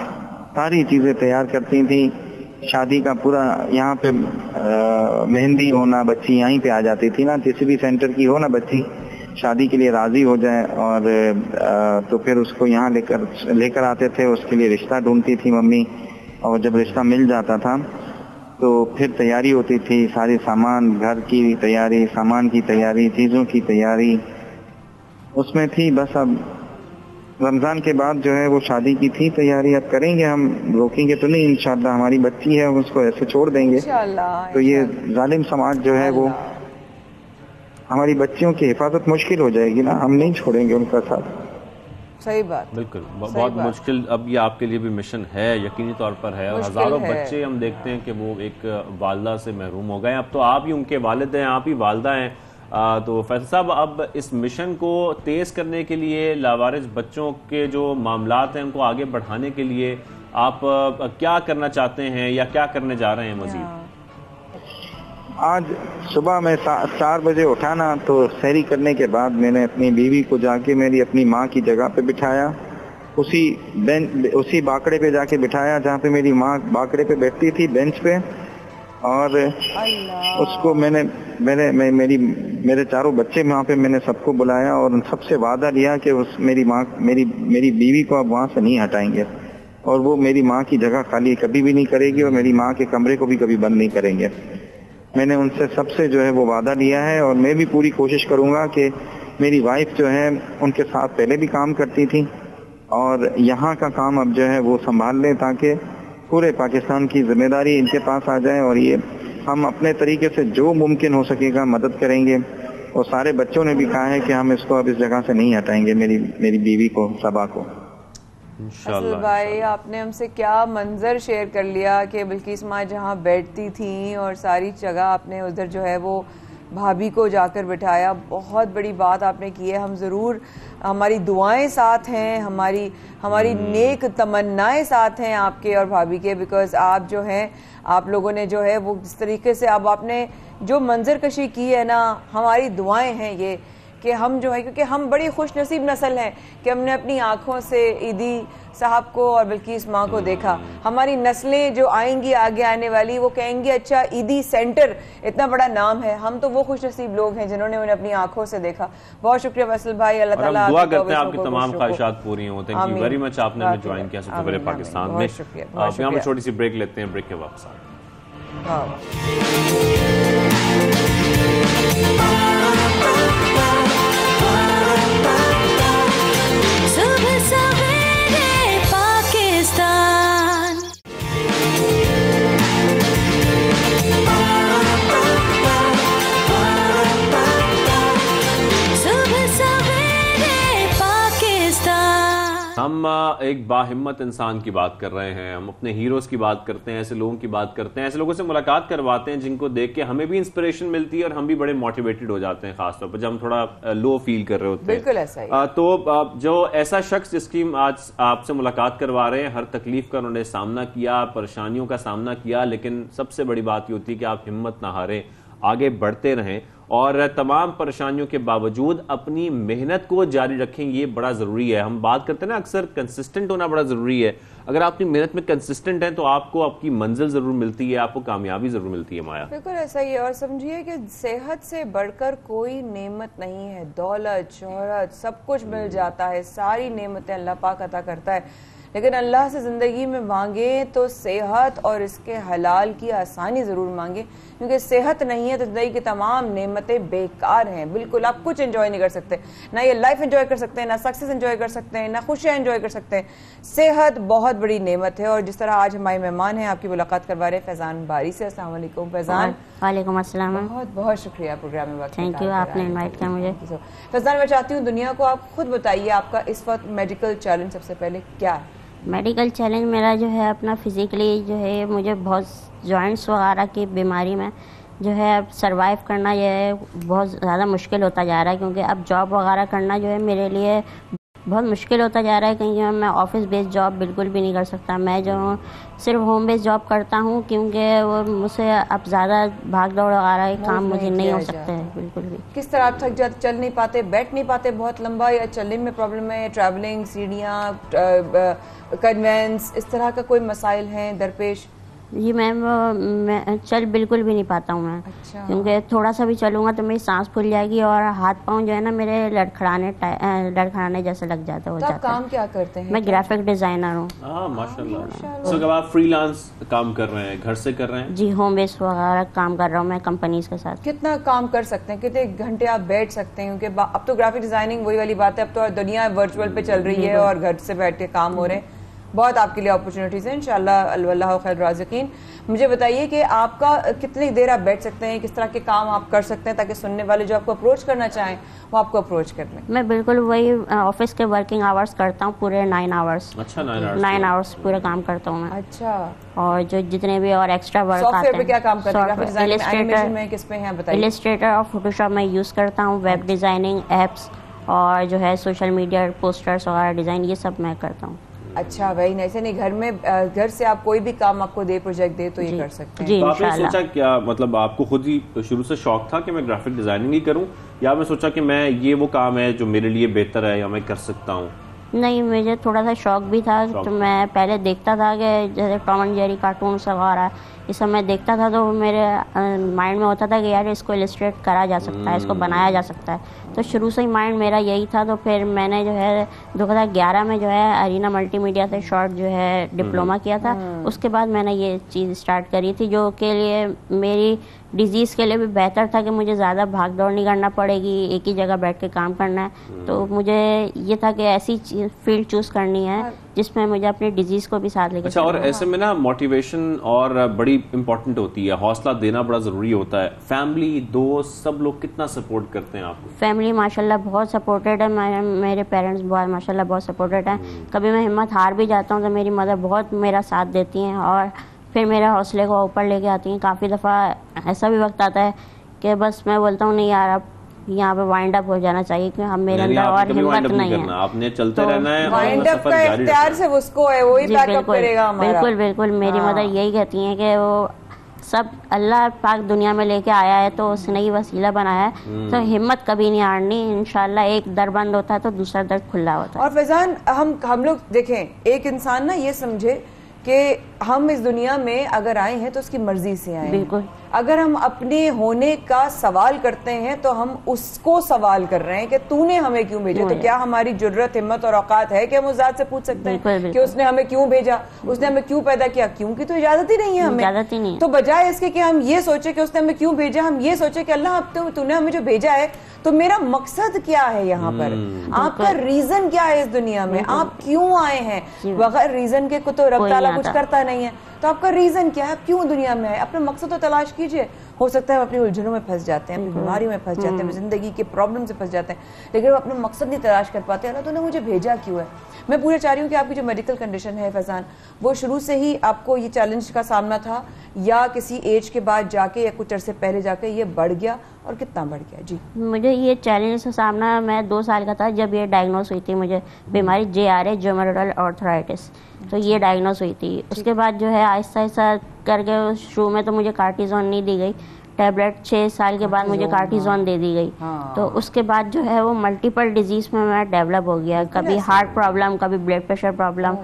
सारी चीज़ें तैयार करती थी। शादी का पूरा यहाँ पे मेहंदी होना, बच्ची यहीं पे आ जाती थी ना, किसी भी सेंटर की हो ना बच्ची शादी के लिए राजी हो जाए और तो फिर उसको यहाँ लेकर आते थे, उसके लिए रिश्ता ढूंढती थी मम्मी। और जब रिश्ता मिल जाता था तो फिर तैयारी होती थी, सारे सामान, घर की तैयारी, सामान की तैयारी, चीज़ों की तैयारी उसमें थी। बस अब रमज़ान के बाद जो है वो शादी की थी तैयारी, अब करेंगे, हम रोकेंगे तो नहीं इंशाअल्लाह। हमारी बच्ची है, उसको ऐसे छोड़ देंगे तो ये जालिम समाज जो है वो, हमारी बच्चियों की हिफाजत मुश्किल हो जाएगी ना, हम नहीं छोड़ेंगे उनका साथ। सही बात, बिल्कुल, बहुत मुश्किल अब ये आपके लिए भी मिशन है, यकीनी तौर पर है। और हज़ारों बच्चे हम देखते हैं कि वो एक वालदा से महरूम हो गए। अब तो आप ही उनके वालिद हैं, आप ही वालदा हैं। तो फैसल साहब, अब इस मिशन को तेज़ करने के लिए, लावारिस बच्चों के जो मामलात हैं उनको आगे बढ़ाने के लिए आप क्या करना चाहते हैं या क्या करने जा रहे हैं मज़ीद? आज सुबह में 4 बजे उठा ना, तो सैरी करने के बाद मैंने अपनी बीवी को जाके मेरी अपनी माँ की जगह पे बिठाया, उसी बाकड़े पे जाके बिठाया जहाँ पे मेरी माँ बाकड़े पे बैठती थी, बेंच पे। और उसको मेरे चारों बच्चे वहाँ पे मैंने सबको बुलाया और उन सबसे वादा लिया कि मेरी बीवी को अब वहाँ से नहीं हटाएंगे और वो मेरी माँ की जगह खाली कभी भी नहीं करेगी और मेरी माँ के कमरे को भी कभी बंद नहीं करेंगे। मैंने उनसे सबसे जो है वो वादा लिया है और मैं भी पूरी कोशिश करूँगा कि मेरी वाइफ जो है उनके साथ पहले भी काम करती थी और यहाँ का काम अब जो है वो संभाल लें ताकि पूरे पाकिस्तान की जिम्मेदारी इनके पास आ जाए और ये हम अपने तरीके से जो मुमकिन हो सकेगा मदद करेंगे। और सारे बच्चों ने भी कहा है कि हम इसको अब इस जगह से नहीं हटाएंगे, मेरी बीवी को, सबा को। असल भाई, आपने हमसे क्या मंजर शेयर कर लिया कि बिल्किस माँ जहाँ बैठती थी और सारी जगह आपने उधर जो है वो भाभी को जाकर बिठाया। बहुत बड़ी बात आपने की है। हम ज़रूर, हमारी दुआएं साथ हैं, हमारी नेक तमन्नाएं साथ हैं आपके और भाभी के, बिकॉज आप जो हैं, आप लोगों ने जो है वो जिस तरीके से अब आपने जो मंजर कशी की है ना, हमारी दुआएं हैं ये कि हम जो है, क्योंकि हम बड़ी खुश नसीब नस्ल हैं कि हमने अपनी आंखों से ईदी साहब को और बिल्किस माँ को देखा। हमारी नस्लें जो आएंगी आगे आने वाली, वो कहेंगी अच्छा ईदी सेंटर इतना बड़ा नाम है। हम तो वो खुश नसीब लोग हैं जिन्होंने उन्हें अपनी आंखों से देखा। बहुत शुक्रिया फैसल भाई, अल्लाह ताला दुआ करते हैं आपकी तमाम ख्वाहिशात पूरी हों। थैंक यू वेरी मच, आपने हमें ज्वाइन किया सबसे पहले पाकिस्तान में। यहाँ पर छोटी सी ब्रेक लेते हैं, ब्रेक के वापस आते हम एक बाहिम्मत इंसान की बात कर रहे हैं, हम अपने हीरोज की बात करते हैं, ऐसे लोगों की बात करते हैं, ऐसे लोगों से मुलाकात करवाते हैं जिनको देख के हमें भी इंस्पिरेशन मिलती है और हम भी बड़े मोटिवेटेड हो जाते हैं, खासतौर पर जब हम थोड़ा लो फील कर रहे होते हैं। बिल्कुल ऐसा ही। तो जो ऐसा शख्स जिसकी आज आपसे मुलाकात करवा रहे हैं, हर तकलीफ का उन्होंने सामना किया, परेशानियों का सामना किया, लेकिन सबसे बड़ी बात ये होती है कि आप हिम्मत ना हारें, आगे बढ़ते रहें और तमाम परेशानियों के बावजूद अपनी मेहनत को जारी रखें। ये बड़ा ज़रूरी है। हम बात करते हैं ना अक्सर, कंसिस्टेंट होना बड़ा ज़रूरी है। अगर आप अपनी मेहनत में कंसिस्टेंट हैं तो आपको आपकी मंजिल ज़रूर मिलती है, आपको कामयाबी ज़रूर मिलती है। माया, बिल्कुल ऐसा ही है। और समझिए कि सेहत से बढ़कर कोई नेमत नहीं है। दौलत, शोहरत, सब कुछ मिल जाता है, सारी नेमतें अल्लाह पाक अता करता है, लेकिन अल्लाह से ज़िंदगी में मांगे तो सेहत और इसके हलाल की आसानी ज़रूर मांगे, क्योंकि सेहत नहीं है तो ज़िंदगी की तमाम नेमतें बेकार हैं। बिल्कुल आप कुछ एंजॉय नहीं कर सकते, ना ये लाइफ एंजॉय कर सकते हैं, ना सक्सेस एंजॉय कर सकते हैं, ना खुशियाँ एंजॉय कर सकते हैं। सेहत बहुत बड़ी नेमत है। और जिस तरह आज हमारे मेहमान हैं, आपकी मुलाकात करवा रहे हैं फैजान बारी से। अस्सलाम वालेकुम फैजान। वालेकुम अस्सलाम। बहुत बहुत शुक्रिया प्रोग्राम में वक्त। थैंक यू, आपने इनवाइट किया मुझे। फैजान, मैं चाहती हूँ दुनिया को आप खुद बताइए, आपका इस वक्त मेडिकल चैलेंज सबसे पहले क्या है? मेडिकल चैलेंज मेरा जो है अपना फिज़िकली जो है, मुझे बहुत जॉइंट्स वगैरह की बीमारी में जो है अब सर्वाइव करना ये बहुत ज़्यादा मुश्किल होता जा रहा है, क्योंकि अब जॉब वगैरह करना जो है मेरे लिए बहुत मुश्किल होता जा रहा है। कहीं मैं ऑफिस बेस्ड जॉब बिल्कुल भी नहीं कर सकता। मैं जो सिर्फ होम बेस्ड जॉब करता हूँ, क्योंकि वो मुझसे अब ज़्यादा भाग दौड़ वगैरह काम मुझे नहीं हो सकते हैं बिल्कुल भी। किस तरह आप थक जाते, चल नहीं पाते, बैठ नहीं पाते बहुत लंबा, या चलने में प्रॉब्लम है, ट्रैवलिंग, सीढ़ियाँ, कन्वेंस, इस तरह का कोई मसाइल हैं दरपेश? जी मैम, मैं चल बिल्कुल भी नहीं पाता हूँ मैं। अच्छा। क्योंकि थोड़ा सा भी चलूँगा तो मेरी सांस फूल जाएगी और हाथ पाँव जो है ना मेरे लड़खड़ाने जैसे लग जाता हो जाता है। काम क्या करते हैं? मैं ग्राफिक डिजाइनर हूँ। माशाल्लाह। तो आप फ्रीलांस काम कर रहे हैं, घर से कर रहे हैं? जी, होम बेस वगैरह काम कर रहा हूँ मैं कंपनीज के साथ। कितना काम कर सकते हैं, कितने घंटे आप बैठ सकते हैं? क्योंकि अब तो ग्राफिक डिजाइनिंग वही वाली बात है, अब तो दुनिया वर्चुअल पे चल रही है और घर से बैठ के काम हो रहे हैं। बहुत आपके लिए अपॉर्चुनिटीज हैं इंशाल्लाह, अल्लाह खैर राज़िकीन। मुझे बताइए कि आपका कितनी देर आप बैठ सकते हैं, किस तरह के काम आप कर सकते हैं ताकि सुनने वाले जो आपको अप्रोच करना चाहें वो आपको अप्रोच कर लें? मैं बिल्कुल वही ऑफिस के वर्किंग आवर्स करता हूँ, पूरे 9 आवर्स। अच्छा, 9 आवर्स पूरे काम करता हूँ मैं। अच्छा। और जो जितने भी और एक्स्ट्रा वर्क आते हैं। सॉफ्टवेयर पे क्या काम करते हैं? एनिमेशन में किस पे हैं बताइए? इलस्ट्रेटर और फोटोशॉप में यूज करता हूँ, वेब डिजाइनिंग, एप्स और जो है सोशल मीडिया पोस्टर्स वगैरह डिजाइन, ये सब मैं करता हूँ। अच्छा भाई, ऐसे नहीं घर में, घर से आप कोई भी काम आपको दे, प्रोजेक्ट दे तो ये कर सकते हैं। जी, तो आपने सोचा क्या, मतलब आपको खुद ही शुरू से शौक था कि मैं ग्राफिक डिजाइनिंग ही करूं, या मैं सोचा कि मैं ये वो काम है जो मेरे लिए बेहतर है या मैं कर सकता हूं? नहीं, मुझे थोड़ा सा शौक भी था। तो मैं पहले देखता था कि जैसे टॉम एंड जेरी कार्टून्स वगैरह ये सब मैं देखता था, तो मेरे माइंड में होता था कि यार इसको इलस्ट्रेट करा जा सकता है, इसको बनाया जा सकता है। तो शुरू से ही माइंड मेरा यही था। तो फिर मैंने जो है 2011 में जो है अरीना मल्टीमीडिया से शॉर्ट जो है डिप्लोमा किया था। उसके बाद मैंने ये चीज़ स्टार्ट करी थी, जो के लिए मेरी डिजीज़ के लिए भी बेहतर था कि मुझे ज़्यादा भाग दौड़ नहीं करना पड़ेगी, एक ही जगह बैठ के काम करना है। तो मुझे ये था कि ऐसी फील्ड चूज़ करनी है जिसमें मुझे अपनी डिजीज़ को भी साथ लेकर। अच्छा, और ऐसे में ना मोटिवेशन और बड़ी इंपॉर्टेंट होती है, हौसला देना बड़ा ज़रूरी होता है। फैमिली, दोस्त, सब लोग कितना सपोर्ट करते हैं आपको? फैमिली माशाल्लाह बहुत सपोर्टेड है, मेरे पेरेंट्स बहुत माशाल्लाह बहुत सपोर्टेड हैं। कभी मैं हिम्मत हार भी जाता हूँ तो मेरी मदर बहुत मेरा साथ देती हैं और फिर मेरे हौसले को ऊपर लेके आती हैं। काफ़ी दफ़ा ऐसा भी वक्त आता है कि बस मैं बोलता हूँ नहीं यार, अब यहाँ पे वाइंड अप हो जाना चाहिए कि हम मेरे अंदर और हिम्मत नहीं है, आपने चलते रहना है, वाइंड अप का इख्तियार सिर्फ उसको है, वही बैकअप करेगा हमारा। बिल्कुल बिल्कुल, मेरी मदर यही कहती हैं कि वो सब अल्लाह पाक दुनिया में लेके आया है तो उसने ही वसीला बनाया है, तो हिम्मत कभी नहीं हारनी। इंशाल्लाह एक दर बंद होता है तो दूसरा दर खुला होता है। और फैजान, हम लोग देखें, एक इंसान ना ये समझे कि हम इस दुनिया में अगर आए हैं तो उसकी मर्जी से आए हैं। बिल्कुल। अगर हम अपने होने का सवाल करते हैं तो हम उसको सवाल कर रहे हैं कि तूने हमें क्यों भेजा। तो क्या हमारी जुर्रत, हिम्मत और औकात है कि हम उस ज़ात से पूछ सकते हैं कि उसने हमें क्यों भेजा, उसने हमें क्यों पैदा किया? क्योंकि तो इजाजत ही नहीं है हमें, इजाजत ही नहीं है। तो बजाय इसके कि हम ये सोचे कि उसने हमें क्यों भेजा, हम ये सोचे कि अल्लाह अब तूने हमें जो भेजा है तो मेरा मकसद क्या है यहाँ पर, आपका रीजन क्या है इस दुनिया में, आप क्यों आए हैं? बगैर रीजन के तो रब ताला कुछ करता नहीं है। तो आपका रीजन क्या है, आप क्यों दुनिया में आए? अपना मकसद तो तलाश कीजिए। हो सकता है हम अपनी उलझनों में फंस जाते हैं, अपनी बीमारी में फंस जाते हैं, जिंदगी के प्रॉब्लम से फंस जाते हैं, लेकिन वो अपना मकसद नहीं तलाश कर पाते। अल्लाह तूने मुझे भेजा क्यों है? मैं पूरा चाह रही हूँ कि आपकी जो मेडिकल कंडीशन है फैजान, वो शुरू से ही आपको ये चैलेंज का सामना था या किसी एज के बाद जाके या कुछ अरसे पहले जाके ये बढ़ गया, और कितना बढ़ गया? जी, मुझे ये चैलेंज का सामना, मैं 2 साल का था जब ये डायग्नोस हुई थी मुझे बीमारी JRA, ज्यूमेरल आर्थराइटिस। तो ये डायग्नोस हुई थी। उसके बाद जो है आहिस्ता आहिस्ता करके शुरू में तो मुझे कार्टिजोन नहीं दी गई टैबलेट, 6 साल के बाद मुझे कार्टिजोन दे दी गई। तो उसके बाद जो है वो मल्टीपल डिजीज में मैं डेवलप हो गया, कभी हार्ट प्रॉब्लम, कभी ब्लड प्रेशर प्रॉब्लम।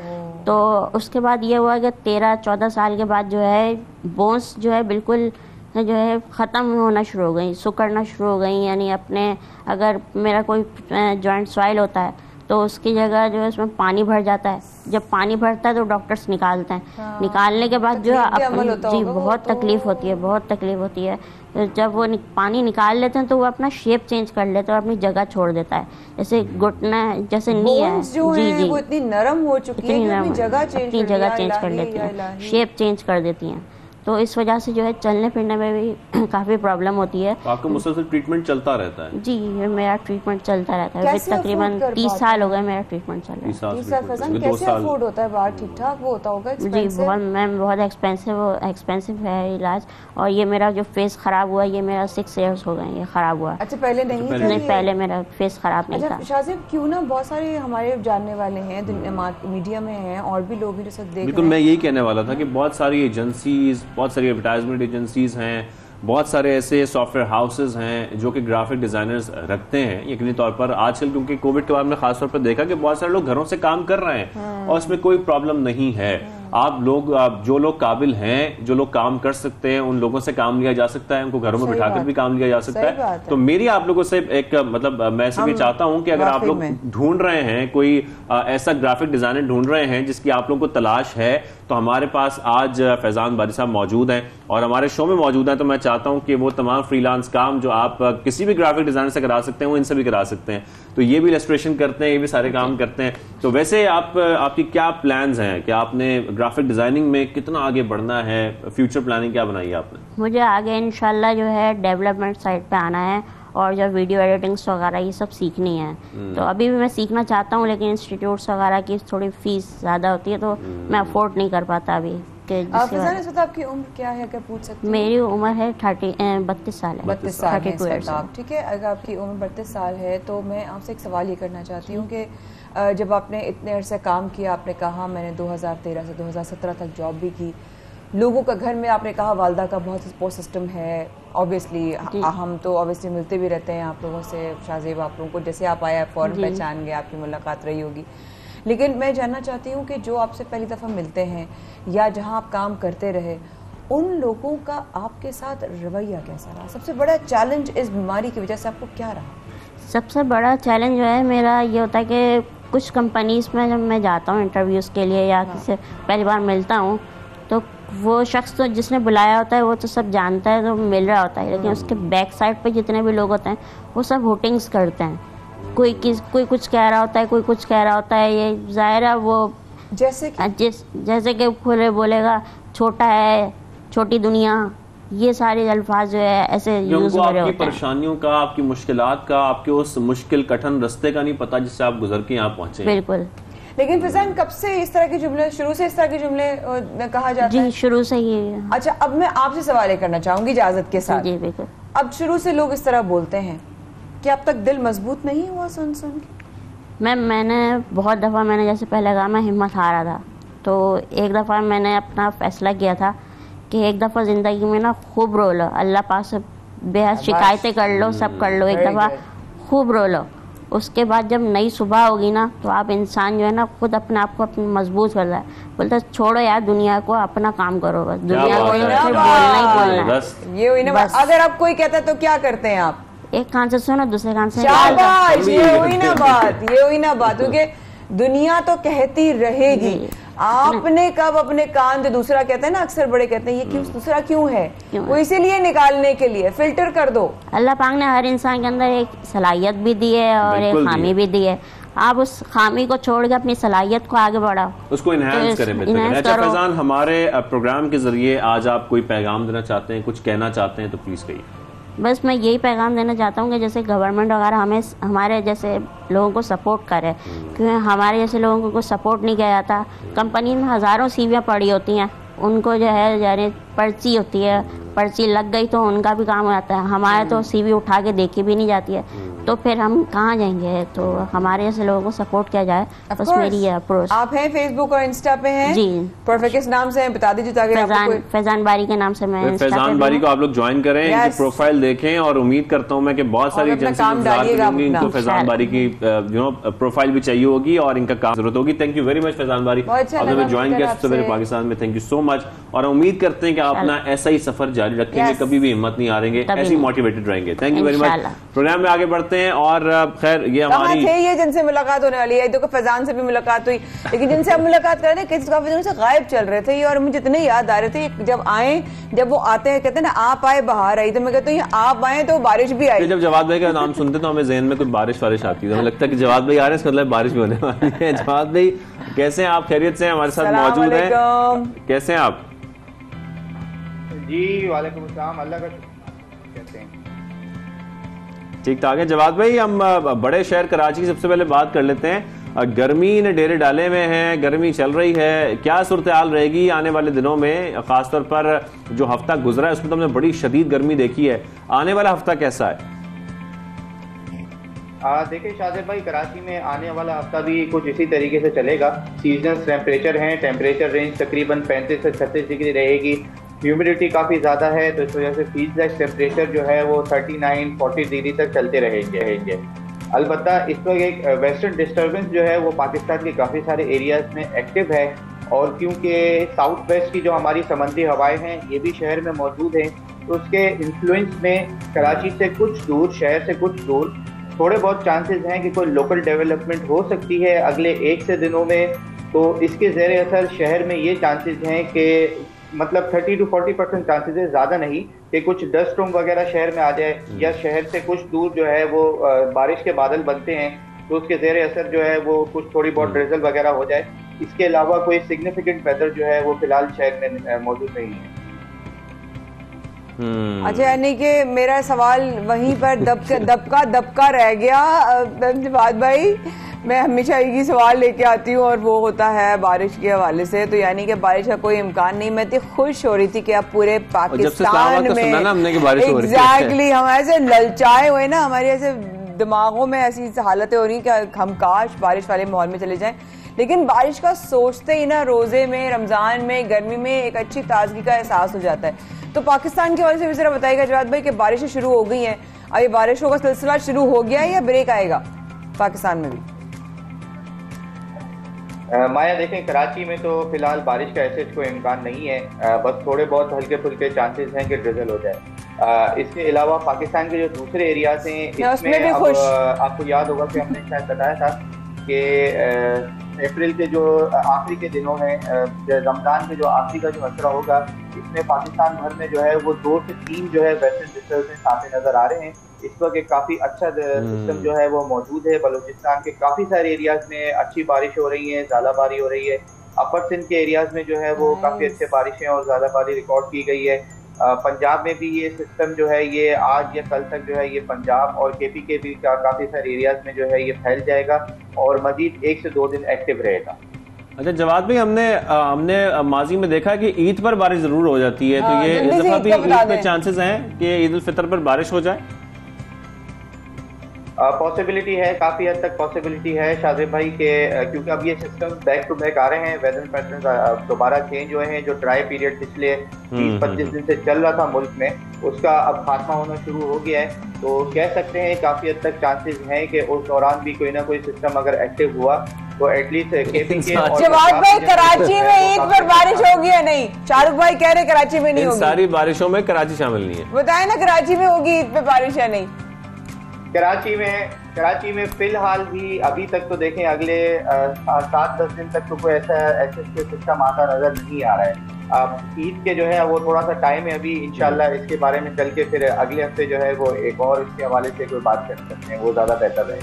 तो उसके बाद ये हुआ कि 13-14 साल के बाद जो है बोन्स जो है बिल्कुल जो है ख़त्म होना शुरू हो गई, सुकड़ना शुरू हो गई। यानी अपने अगर मेरा कोई जॉइंट स्वाइल होता है तो उसकी जगह जो है उसमें पानी भर जाता है। जब पानी भरता है तो डॉक्टर्स निकालते हैं। निकालने के बाद जो जी बहुत तकलीफ होती है, बहुत तकलीफ होती है। तो जब वो पानी निकाल लेते हैं तो वो अपना शेप चेंज कर लेते हैं और अपनी जगह छोड़ देता है। जैसे घुटना, जैसे नी है जी, वो इतनी नरम हो चुकी है कि अपनी जगह चेंज कर लेती हैं, शेप चेंज कर देती हैं। तो इस वजह से जो है चलने फिरने में भी काफ़ी प्रॉब्लम होती है। तो आपका मुसलसल ट्रीटमेंट चलता रहता है? जी, मेरा ट्रीटमेंट चलता रहता है। तकरीबन 30 साल हो गए मेरा ट्रीटमेंट चल रहा है। 30 साल कैसे अफोर्ड होता है बाहर? ठीक ठाक वो होता होगा? जी बहुत मैम, बहुत एक्सपेंसिव है इलाज। और ये मेरा जो फेस खराब हुआ, ये मेरा 6 ईयर्स हो गए ये खराब हुआ। अच्छा, पहले नहीं था? नहीं, पहले मेरा फेस खराब नहीं था। शाज़िब, क्यों ना बहुत सारे हमारे जानने वाले हैं, मीडिया में हैं और भी लोग हैं जो सब देख। बिल्कुल, मैं यही कहने वाला था कि बहुत सारी एजेंसीज, बहुत सारी एडवर्टाइजमेंट एजेंसीज हैं, बहुत सारे ऐसे सॉफ्टवेयर हाउसेज हैं जो कि ग्राफिक डिजाइनर्स रखते हैं। यकीनी तौर पर आजकल क्योंकि कोविड के बाद में खासतौर पर देखा कि बहुत सारे लोग घरों से काम कर रहे हैं और उसमें कोई प्रॉब्लम नहीं है। आप जो लोग काबिल हैं, जो लोग काम कर सकते हैं, उन लोगों से काम लिया जा सकता है, उनको घरों में बिठाकर भी काम लिया जा सकता है। तो मेरी आप लोगों से एक मतलब मैसेज भी चाहता हूं कि अगर आप लोग ढूंढ रहे हैं कोई ऐसा ग्राफिक डिजाइनर ढूंढ रहे हैं जिसकी आप लोगों को तलाश है, तो हमारे पास आज फैजान बारी साहब मौजूद हैं और हमारे शो में मौजूद हैं। तो मैं चाहता हूं कि वो तमाम फ्रीलांस काम जो आप किसी भी ग्राफिक डिजाइनर से करा सकते हैं वो इनसे भी करा सकते हैं। तो ये भी इलस्ट्रेशन करते हैं, ये भी सारे काम करते हैं। तो वैसे आपकी क्या प्लान्स हैं कि आपने ग्राफिक डिजाइनिंग में कितना आगे बढ़ना है? फ्यूचर प्लानिंग क्या बनाई है आपने? मुझे आगे इंशाल्लाह जो है डेवलपमेंट साइड पे आना है और जो वीडियो एडिटिंग्स वगैरह ये सब सीखनी है। तो अभी भी मैं सीखना चाहता हूँ, लेकिन इंस्टीट्यूट्स वगैरह की थोड़ी फीस ज़्यादा होती है तो मैं अफोर्ड नहीं कर पाता अभी। आपकी उम्र क्या है, अगर पूछ सकती हूँ? मेरी उम्र है 32 साल है। 32 साल है। ठीक है, अगर आपकी उम्र 32 साल है तो मैं आपसे एक सवाल ये करना चाहती हूँ कि जब आपने इतने अरसे काम किया, आपने कहा मैंने 2013 से 2017 तक जॉब भी की, लोगों का घर में आपने कहा वालदा का बहुत सपोर्ट सिस्टम है। ऑब्वियसली हम तो ऑब्वियसली मिलते भी रहते हैं आप लोगों से। शाज़ेब, आप लोगों को जैसे आप आए फौरन पहचान गए, आपकी मुलाकात रही होगी। लेकिन मैं जानना चाहती हूँ कि जो आपसे पहली दफ़ा मिलते हैं या जहाँ आप काम करते रहे, उन लोगों का आपके साथ रवैया कैसा रहा? सबसे बड़ा चैलेंज इस बीमारी की वजह से आपको क्या रहा? सबसे बड़ा चैलेंज जो है मेरा ये होता है कि कुछ कंपनीज़ में जब मैं जाता हूँ इंटरव्यूज़ के लिए या किसी पहली बार मिलता हूँ तो वो शख्स तो जिसने बुलाया होता है वो तो सब जानता है, तो मिल रहा होता है, लेकिन उसके बैक साइड पे जितने भी लोग होते हैं वो सब होटिंग्स करते हैं। कोई कुछ कह रहा होता है, कोई कुछ कह रहा होता है। ये ज़ाहिर है वो जैसे कि खुले बोलेगा छोटा है, छोटी दुनिया, ये सारे अल्फाज जो है ऐसे यूज हो रहे होते हैं। आपकी परेशानियों का, आपकी मुश्किलात का, आपके उस मुश्किल कठिन रास्ते का नहीं पता जिससे आप गुजर के यहाँ पहुंचे। बिल्कुल। लेकिन फैजान, कब से इस तरह के जुमले, शुरू से इस तरह के जुमले कहा जाता है? जी, शुरू से ही। अच्छा, अब मैं आपसे सवाल करना चाहूंगी इजाजत के साथ। जी बिल्कुल। अब शुरू से लोग इस तरह बोलते हैं कि अब तक दिल मजबूत नहीं हुआ सुन सुन के? मैंने बहुत दफ़ा, मैंने जैसे पहले कहा, मैं हिम्मत हारा था, तो एक दफ़ा मैंने अपना फैसला किया था कि एक दफ़ा ज़िंदगी में ना खूब रो लो, अल्लाह पाक से बेहद शिकायतें कर लो, सब कर लो, एक दफ़ा खूब रो लो। उसके बाद जब नई सुबह होगी ना तो आप इंसान जो है ना खुद अपने आप को अपने मजबूत कर रहा है, बोलता है छोड़ो यार दुनिया को, अपना काम करो, बस दुनिया को बोलना ही बोलना है। ये हुई ना बात। अगर आप कोई कहता है तो क्या करते हैं आप? एक कान से सुनो, दूसरे कान से शाबाश, ये हुई ना बात, ये हुई ना बात, क्योंकि दुनिया तो कहती रहेगी। आपने कब अपने कान, जो दूसरा कहते हैं ना, अक्सर बड़े कहते हैं ये क्यों, दूसरा क्यों है, वो इसीलिए निकालने के लिए फिल्टर कर दो। अल्लाह पाक ने हर इंसान के अंदर एक सलाहियत भी दी है और एक खामी भी दी है। आप उस खामी को छोड़ के अपनी सलाहियत को आगे बढ़ाओ, उसको इनहैंस करें। अच्छा फैजान, हमारे प्रोग्राम के जरिए आज आप कोई पैगाम देना चाहते हैं, कुछ कहना चाहते हैं तो प्लीज कहिए। बस मैं यही पैगाम देना चाहता हूँ कि जैसे गवर्नमेंट वगैरह हमें, हमारे जैसे लोगों को सपोर्ट करे, क्योंकि हमारे जैसे लोगों को सपोर्ट नहीं किया जाता। कंपनी में हज़ारों सीवियाँ पड़ी होती हैं, उनको जो है यानी पर्ची होती है, पर्ची लग गई तो उनका भी काम हो जाता है, हमारे तो सीवी उठा के देखी भी नहीं जाती है, तो फिर हम कहाँ जाएंगे? तो हमारे जैसे लोगों को सपोर्ट किया जाए, बस मेरी ये अप्रोच। आप हैं फेसबुक और इंस्टा पे हैं? जी। परफेक्ट, किस नाम से हैं बता दीजिए ताकि फैजान बारी के नाम से मैं। फैजान बारी को आप लोग ज्वाइन करें, इनकी प्रोफाइल देखें और उम्मीद करता हूँ मैं कि बहुत सारी एजेंसी इनको फैजान बारी की प्रोफाइल भी चाहिए होगी और इनका काम जरूरत होगी। Thank you very much Faizan बारी, आपने ज्वाइन किया सबसे पहले पाकिस्तान में, थैंक यू सो मच। और उम्मीद करते हैं कि आप अपना ऐसा ही सफर जारी रखेंगे, कभी भी हिम्मत नहीं हारेंगे, ऐसे ही मोटिवेटेड रहेंगे। Thank you very much. Program में आगे बढ़ते हैं और खैर ये हमारी थे ये जिनसे मुलाकात होने वाली है, देखो फैजान से भी मुलाकात हुई, लेकिन जिनसे हम मुलाकात कर रहे हैं किसी काफी दिनों से गायब चल रहे थे और मुझे इतने याद आ रहे थे जब आए, जब वो आते हैं कहते हैं ना आप आए बहार आई, तो मैं कहती हूँ आप आए तो बारिश भी आई। जब जवाद भाई का नाम सुनते तो हमें जहन में कोई बारिश वारिश आती है, हमें लगता है कि जवाद भाई आ रहे हैं, इसका मतलब बारिश भी होने वाली है। जवाद भाई कैसे हैं आप? खैरियत से हमारे साथ मौजूद हैं, कैसे हैं आप? जी वालेकुम अस्सलाम, अल्लाह का कहते हैं ठीक ठाक है। जवाद भाई, हम बड़े शहर कराची की सबसे पहले बात कर लेते हैं। गर्मी ने डेरे डाले में है, गर्मी चल रही है, क्या सूरत हाल रहेगी आने वाले दिनों में? खासतौर पर जो हफ्ता गुजरा है उसमें तो हमने बड़ी शदीद गर्मी देखी है, आने वाला हफ्ता कैसा है? देखिए शादिर भाई, कराची में आने वाला हफ्ता भी कुछ इसी तरीके से चलेगा। सीजनल टेम्परेचर हैं, टेम्परेचर रेंज तकरीबन 35 से 36 डिग्री रहेगी। ह्यूमिडिटी काफ़ी ज़्यादा है तो इस वजह से फीसलेस टेम्परेचर जो है वो 39-40 डिग्री तक चलते रहेंगे। अलबत्ता इस वक्त एक वेस्टर्न डिस्टर्बेंस जो है वो पाकिस्तान के काफ़ी सारे एरियाज में एक्टिव है, और क्योंकि साउथ वेस्ट की जो हमारी समंदरी हवाएं हैं ये भी शहर में मौजूद हैं, तो उसके इन्फ्लुएंस में कराची से कुछ दूर, शहर से कुछ दूर थोड़े बहुत चांसेस हैं कि कोई लोकल डेवलपमेंट हो सकती है अगले 1 से दिनों में। तो इसके ज़ेर असर शहर में ये चांसेस हैं कि मतलब 30 to 40% चांसेस है, ज़्यादा नहीं, कि कुछ डस्ट स्टॉर्म वगैरह शहर में आ जाए, या शहर से कुछ दूर जो है वो बारिश के बादल बनते हैं तो उसके ज़ेर असर जो है वो कुछ थोड़ी बहुत ड्रिजल वगैरह हो जाए। इसके अलावा कोई सिग्निफिकेंट वेदर जो है वो फिलहाल शहर में मौजूद नहीं है। अच्छा, यानी कि मेरा सवाल वहीं पर दबका रह गया। जवाद भाई, मैं हमेशा एक ही सवाल लेके आती हूँ और वो होता है बारिश के हवाले से, तो यानी कि बारिश का कोई इम्कान नहीं। मैं इतनी खुश हो रही थी कि अब पूरे पाकिस्तान में एग्जैक्टली हम ऐसे ललचाए हुए ना, हमारे ऐसे दिमागों में ऐसी हालतें हो रही कि हम काश बारिश वाले माहौल में चले जाएं, लेकिन बारिश का सोचते ही ना रोजे में, रमजान में, गर्मी में एक अच्छी ताजगी का एहसास हो जाता है। तो पाकिस्तान के हवाले से भी जरा बताइएगा जवाद भाई कि बारिशें शुरू हो गई हैं, अब ये बारिशों का सिलसिला शुरू हो गया है या ब्रेक आएगा पाकिस्तान में भी? माया, देखें कराची में तो फिलहाल बारिश का ऐसे कोई इम्कान नहीं है, बस थोड़े बहुत हल्के फुल्के चांसेस हैं कि ड्रिजल हो जाए। इसके अलावा पाकिस्तान के जो दूसरे एरियाज हैं इसमें अब आपको याद होगा कि हमने शायद बताया था कि अप्रैल के जो आखिरी के दिनों में रमज़ान के जो आखिरी का जो असरा होगा इसमें पाकिस्तान भर में जो है वो 2 से 3 जो है वेस्टर्न डिस्टर्बेंस आते नज़र आ रहे हैं। इस वक्त एक काफ़ी अच्छा सिस्टम जो है वो मौजूद है। बलूचिस्तान के काफ़ी सारे एरियाज में अच्छी बारिश हो रही है, ज़्यादाबारी हो रही है। अपर सिंध के एरियाज में जो है वो काफ़ी अच्छे बारिशें और ज़्यादाबारी रिकॉर्ड की गई है। पंजाब में भी ये सिस्टम जो है ये आज या कल तक जो है ये पंजाब और केपी के भी काफ़ी सारे एरियाज में जो है ये फैल जाएगा और मजीद 1 से 2 दिन एक्टिव रहेगा। अच्छा जवाद भाई, हमने माजी में देखा कि ईद पर बारिश जरूर हो जाती है, तो ये इस दफा भी ईद पे चांसेस हैं कि ईद उल फितर पर बारिश हो जाए? पॉसिबिलिटी है, काफ़ी हद तक पॉसिबिलिटी है शादिब भाई के, क्योंकि अब ये सिस्टम बैक टू बैक आ रहे हैं। वेदर पैटर्न दोबारा चेंज हुए हैं। जो ड्राई पीरियड पिछले 20-25 दिन से चल रहा था मुल्क में, उसका अब खात्मा होना शुरू हो गया है। तो कह सकते हैं काफ़ी हद तक चांसेस हैं कि उस दौरान भी कोई ना कोई सिस्टम अगर एक्टिव हुआ तो एटलीस्ट केपी के। जवाद भाई, कराची में ईद पर बारिश होगी या नहीं? शाहरुख भाई कह रहे कराची में नहीं होगी। सारी बारिशों में कराची शामिल नहीं है। बताए ना कराची में होगी ईद पे बारिश या नहीं? कराची में फिलहाल भी अभी तक तो देखें अगले 7-10 दिन तक तो कोई ऐसा सिस्टम आता नजर नहीं आ रहा है। अब ईद के जो है वो थोड़ा सा टाइम है अभी, इंशाल्लाह इसके बारे में चल के फिर अगले हफ्ते जो है वो एक और इसके हवाले से कोई बात कर सकते हैं, वो ज़्यादा बेहतर है।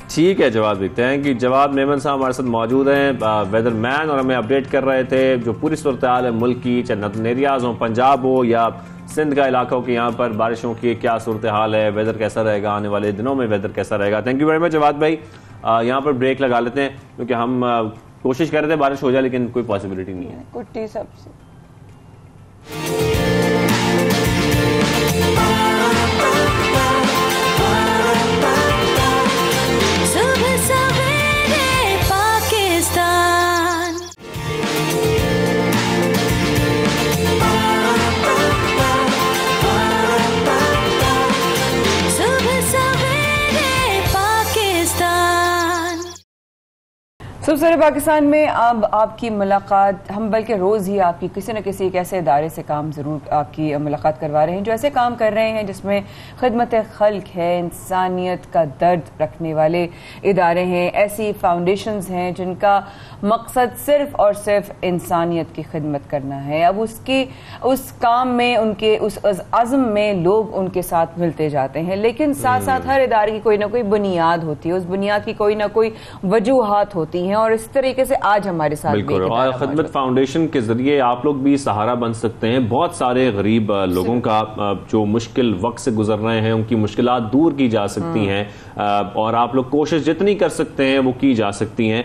ठीक है जवाब देखते हैं कि जवाब मेमन साहब हमारे साथ मौजूद हैं, वेदर मैन, और हमें अपडेट कर रहे थे जो पूरी सूरत हाल है मुल्क की, चाहे नॉर्दर्न एरियाज हो, पंजाब हो या सिंध का इलाका हो, कि यहाँ पर बारिशों की क्या सूरत हाल है, वेदर कैसा रहेगा, आने वाले दिनों में वेदर कैसा रहेगा। Thank you very much Jawad भाई। यहाँ पर ब्रेक लगा लेते हैं क्योंकि हम कोशिश कर रहे थे बारिश हो जाए लेकिन कोई पॉसिबिलिटी नहीं है। कुट्टी सबसे सबसे पाकिस्तान में अब आपकी मुलाकात, हम बल्कि रोज़ ही आपकी किसी न किसी एक ऐसे इदारे से काम ज़रूर आपकी मुलाकात करवा रहे हैं जो ऐसे काम कर रहे हैं जिसमें खिदमत खल्क है, इंसानियत का दर्द रखने वाले इदारे हैं, ऐसी फाउंडेशंस हैं जिनका मकसद सिर्फ और सिर्फ इंसानियत की खिदमत करना है। अब उस काम में, उनके उस अज़्म में लोग उनके साथ मिलते जाते हैं, लेकिन साथ साथ हर इदारे की कोई ना कोई बुनियाद होती है, उस बुनियाद की कोई ना कोई वजूहात होती हैं, और इस तरीके से आज हमारे साथ और खिदमत फाउंडेशन के जरिए आप लोग भी सहारा बन सकते हैं बहुत सारे गरीब लोगों का, जो मुश्किल वक्त से गुजर रहे हैं, उनकी मुश्किलात दूर की जा सकती हैं, और आप लोग कोशिश जितनी कर सकते हैं वो की जा सकती हैं।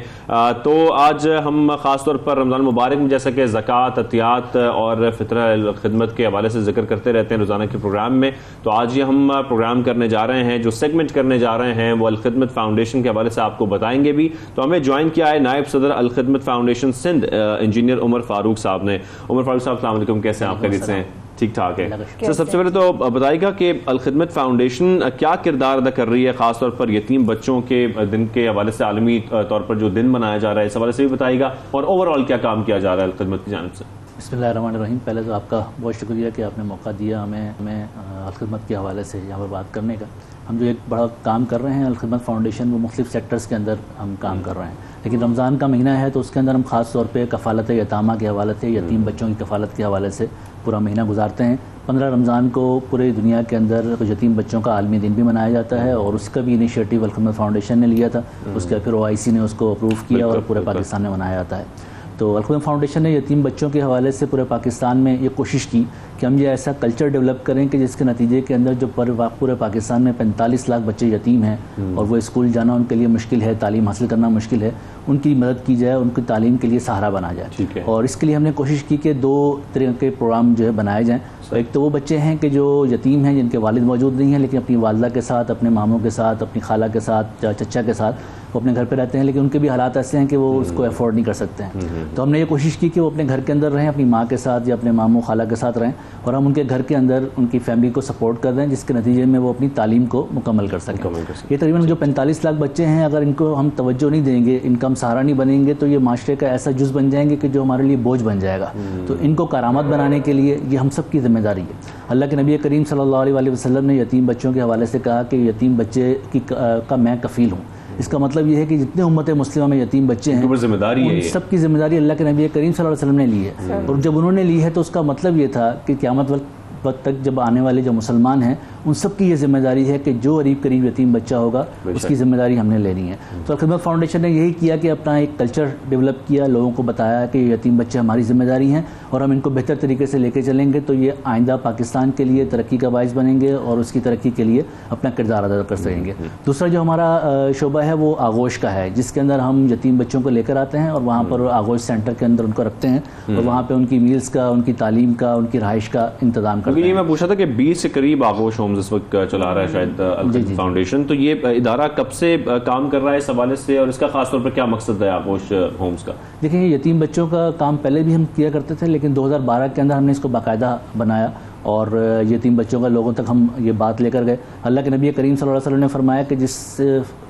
तो आज हम खासतौर पर रमज़ान मुबारक में जैसा कि ज़कात, अतियात और फितरा खिदमत के हवाले से जिक्र करते रहते हैं रोज़ाना के प्रोग्राम में, तो आज ये हम प्रोग्राम करने जा रहे हैं, जो सेगमेंट करने जा रहे हैं वो अल खिदमत फाउंडेशन के हवाले से आपको बताएंगे भी। तो हमें ज्वाइन किया है नायब सदर अल खिदमत फाउंडेशन सिंध इंजीनियर उमर फारूक साहब ने। उमर फारूक साहब अस्सलाम वालेकुम, कैसे हैं आप? खैरियत से हैं? ठीक ठाक है। सर सबसे पहले तो बताइएगा कि अल खिदमत फाउंडेशन क्या किरदार अदा कर रही है खासतौर पर यतीम बच्चों के दिन के हवाले से, आलमी तौर पर जो दिन मनाया जा रहा है इस हवाले से भी बताइएगा, और ओवरऑल क्या काम किया जा रहा है अल खिदमत की जानिब से। बिस्मिल्लाहिर्रहमानिर्रहीम। पहले तो आपका बहुत शुक्रिया कि आपने मौका दिया हमें अल खिदमत के हवाले से यहाँ पर बात करने का। हम जो एक बड़ा काम कर रहे हैं अल खिदमत फाउंडेशन, वो मुख्तलिफ सेक्टर्स के अंदर हम काम कर रहे हैं, लेकिन रमज़ान का महीना है तो उसके अंदर हम ख़ास तौर पे कफ़ालत यतामा के हवाले से, यतीम बच्चों की कफ़ालत के हवाले से पूरा महीना गुजारते हैं। 15 रमज़ान को पूरे दुनिया के अंदर यतीम बच्चों का आलमी दिन भी मनाया जाता है, और उसका भी इनिशिएटिव अल खिदमत फाउंडेशन ने लिया था, उसके फिर OIC ने उसको अप्रूव किया और पूरे पाकिस्तान में मनाया जाता है। तो अल खिदमत फाउंडेशन ने यतीम बच्चों के हवाले से पूरे पाकिस्तान में ये कोशिश की कि हम ये ऐसा कल्चर डेवलप करें कि जिसके नतीजे के अंदर जो पूरे पाकिस्तान में 45 लाख बच्चे यतीम हैं और वो स्कूल जाना उनके लिए मुश्किल है, तालीम हासिल करना मुश्किल है, उनकी मदद की जाए, उनकी तालीम के लिए सहारा बना जाए। और इसके लिए हमने कोशिश की कि 2 तरह के प्रोग्राम जो है बनाए जाएँ। तो एक तो वो बच्चे हैं कि जो यतीम हैं, जिनके वालिद मौजूद नहीं हैं, लेकिन अपनी वालदा के साथ, अपने मामों के साथ, अपनी खाला के साथ, चचा के साथ वो अपने घर पे रहते हैं, लेकिन उनके भी हालात ऐसे हैं कि वो उसको अफोर्ड नहीं कर सकते हैं। तो हमने ये कोशिश की कि वो अपने घर के अंदर रहें, अपनी माँ के साथ या अपने मामू खाला के साथ रहें, और हम उनके घर के अंदर उनकी फैमिली को सपोर्ट कर दें, जिसके नतीजे में वो अपनी तालीम को मुकम्मल कर सकें। ये तकरीबन जो 45 लाख बच्चे हैं, अगर इनको हम तवज्जो नहीं देंगे, इनका हम सहारा नहीं बनेंगे, तो ये माशरे का ऐसा जुज़ बन जाएंगे कि जो हमारे लिए बोझ बन जाएगा। तो इनको करामत बनाने के लिए ये हम सब की जिम्मेदारी है। अल्लाह के नबी करीम सल्लल्लाहु अलैहि वसल्लम ने यतीम बच्चों के हवाले से कहा कि यतीम बच्चे का मैं कफ़ील हूँ। इसका मतलब ये है कि जितने उम्मत मुस्लिमा में यतीम बच्चे हैं, जिम्मेदारी है, सबकी जिम्मेदारी अल्लाह के नबी करीम सल्लल्लाहु अलैहि वसल्लम ने ली है। और जब उन्होंने ली है तो उसका मतलब ये था कि क़यामत वक्त तक जब आने वाले जो मुसलमान हैं, उन सब की ये जिम्मेदारी है कि जो करीब करीब यतीम बच्चा होगा उसकी जिम्मेदारी हमने लेनी है। तो खिदमत फाउंडेशन ने यही किया कि अपना एक कल्चर डेवलप किया, लोगों को बताया कि यतीम बच्चे हमारी जिम्मेदारी हैं और हम इनको बेहतर तरीके से लेके चलेंगे तो ये आइंदा पाकिस्तान के लिए तरक्की का बाइस बनेंगे और उसकी तरक्की के लिए अपना किरदार अदा कर सकेंगे। दूसरा जो हमारा शोबा है वो आगोश का है, जिसके अंदर हम यतीम बच्चों को लेकर आते हैं और वहाँ पर आगोश सेंटर के अंदर उनको रखते हैं और वहाँ पर उनकी मील्स का, उनकी तालीम का, उनकी रहाइश का इंतजाम करते हैं। मैं पूछा था कि 20 के करीब आगोश होम्स इस वक्त चला रहा है शायद अल-खिदमत फाउंडेशन, तो ये इदारा कब से काम कर रहा है इस हवाले से और इसका खास तौर पर क्या मकसद है आगोश होम्स का? देखिए, यतीम बच्चों का काम पहले भी हम किया करते थे, लेकिन 2012 के अंदर हमने इसको बाकायदा बनाया और यतीम बच्चों का लोगों तक हम ये बात लेकर गए। अल्लाह के नबी करीम सल्लल्लाहु अलैहि वसल्लम ने फरमाया कि जिस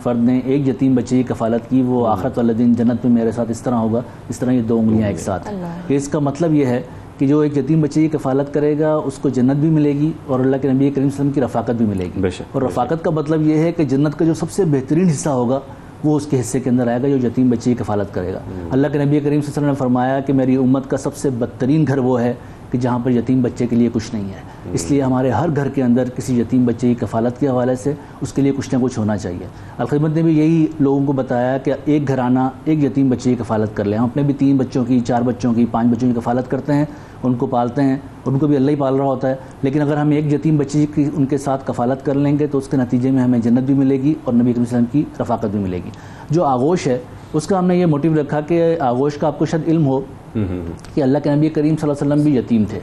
फ़र्द ने एक यतीम बच्चे की कफ़ालत की वो आखिरत वाले दिन जन्नत में मेरे साथ इस तरह होगा, इस तरह ये 2 उंगलियाँ एक साथ। इसका मतलब ये है कि जो एक यतीम बच्चे की कफ़ालत करेगा उसको जन्नत भी मिलेगी और अल्लाह के नबी करीम सल्लल्लाहु अलैहि वसल्लम की रफ़ाकत भी मिलेगी। और रफ़ाकत का मतलब ये है कि जन्नत का जो सबसे बेहतरीन हिस्सा होगा वो उसके हिस्से के अंदर आएगा जो यतीम बच्चे की कफ़ालत करेगा। अल्लाह के नबी करीम सल्लल्लाहु अलैहि वसल्लम ने फरमाया कि मेरी उम्मत का सबसे बदतरीन घर वो है कि जहाँ पर यतीम बच्चे के लिए कुछ नहीं है। इसलिए हमारे हर घर के अंदर किसी यतीम बच्चे की कफ़ालत के हवाले से उसके लिए कुछ ना कुछ होना चाहिए। अल-खिदमत ने भी यही लोगों को बताया कि एक घराना एक यतीम बच्चे की कफ़ालत कर ले। हम अपने भी 3 बच्चों की, 4 बच्चों की, 5 बच्चों की कफ़ालत करते हैं, उनको पालते हैं, उनको भी अल्लाह ही पाल रहा होता है। लेकिन अगर हम एक यतीम बच्चे की उनके साथ कफ़ालत कर लेंगे तो उसके नतीजे में हमें जन्नत भी मिलेगी और नबी करीम सल्लल्लाहु अलैहि वसल्लम की रफ़ाकत भी मिलेगी। जो आगोश है उसका हमने ये मोटिव रखा कि आगोश का आपको शायद इल्म हो कि अल्लाह के नबी करीम सल्लल्लाहु अलैहि वसल्लम भी यतीम थे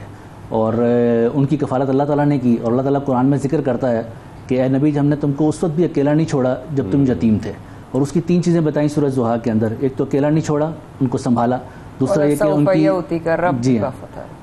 और उनकी कफ़ालत अल्लाह ताला ने की। और अल्लाह ताला कुरान में जिक्र करता है कि ए नबी, हमने तुमको उस वक्त भी अकेला नहीं छोड़ा जब तुम यतीम थे। और उसकी 3 चीज़ें बताई सूरह ज़ुहा के अंदर। एक तो अकेला नहीं छोड़ा, उनको संभाला। दूसरा ये कि उनकी जी हाँ,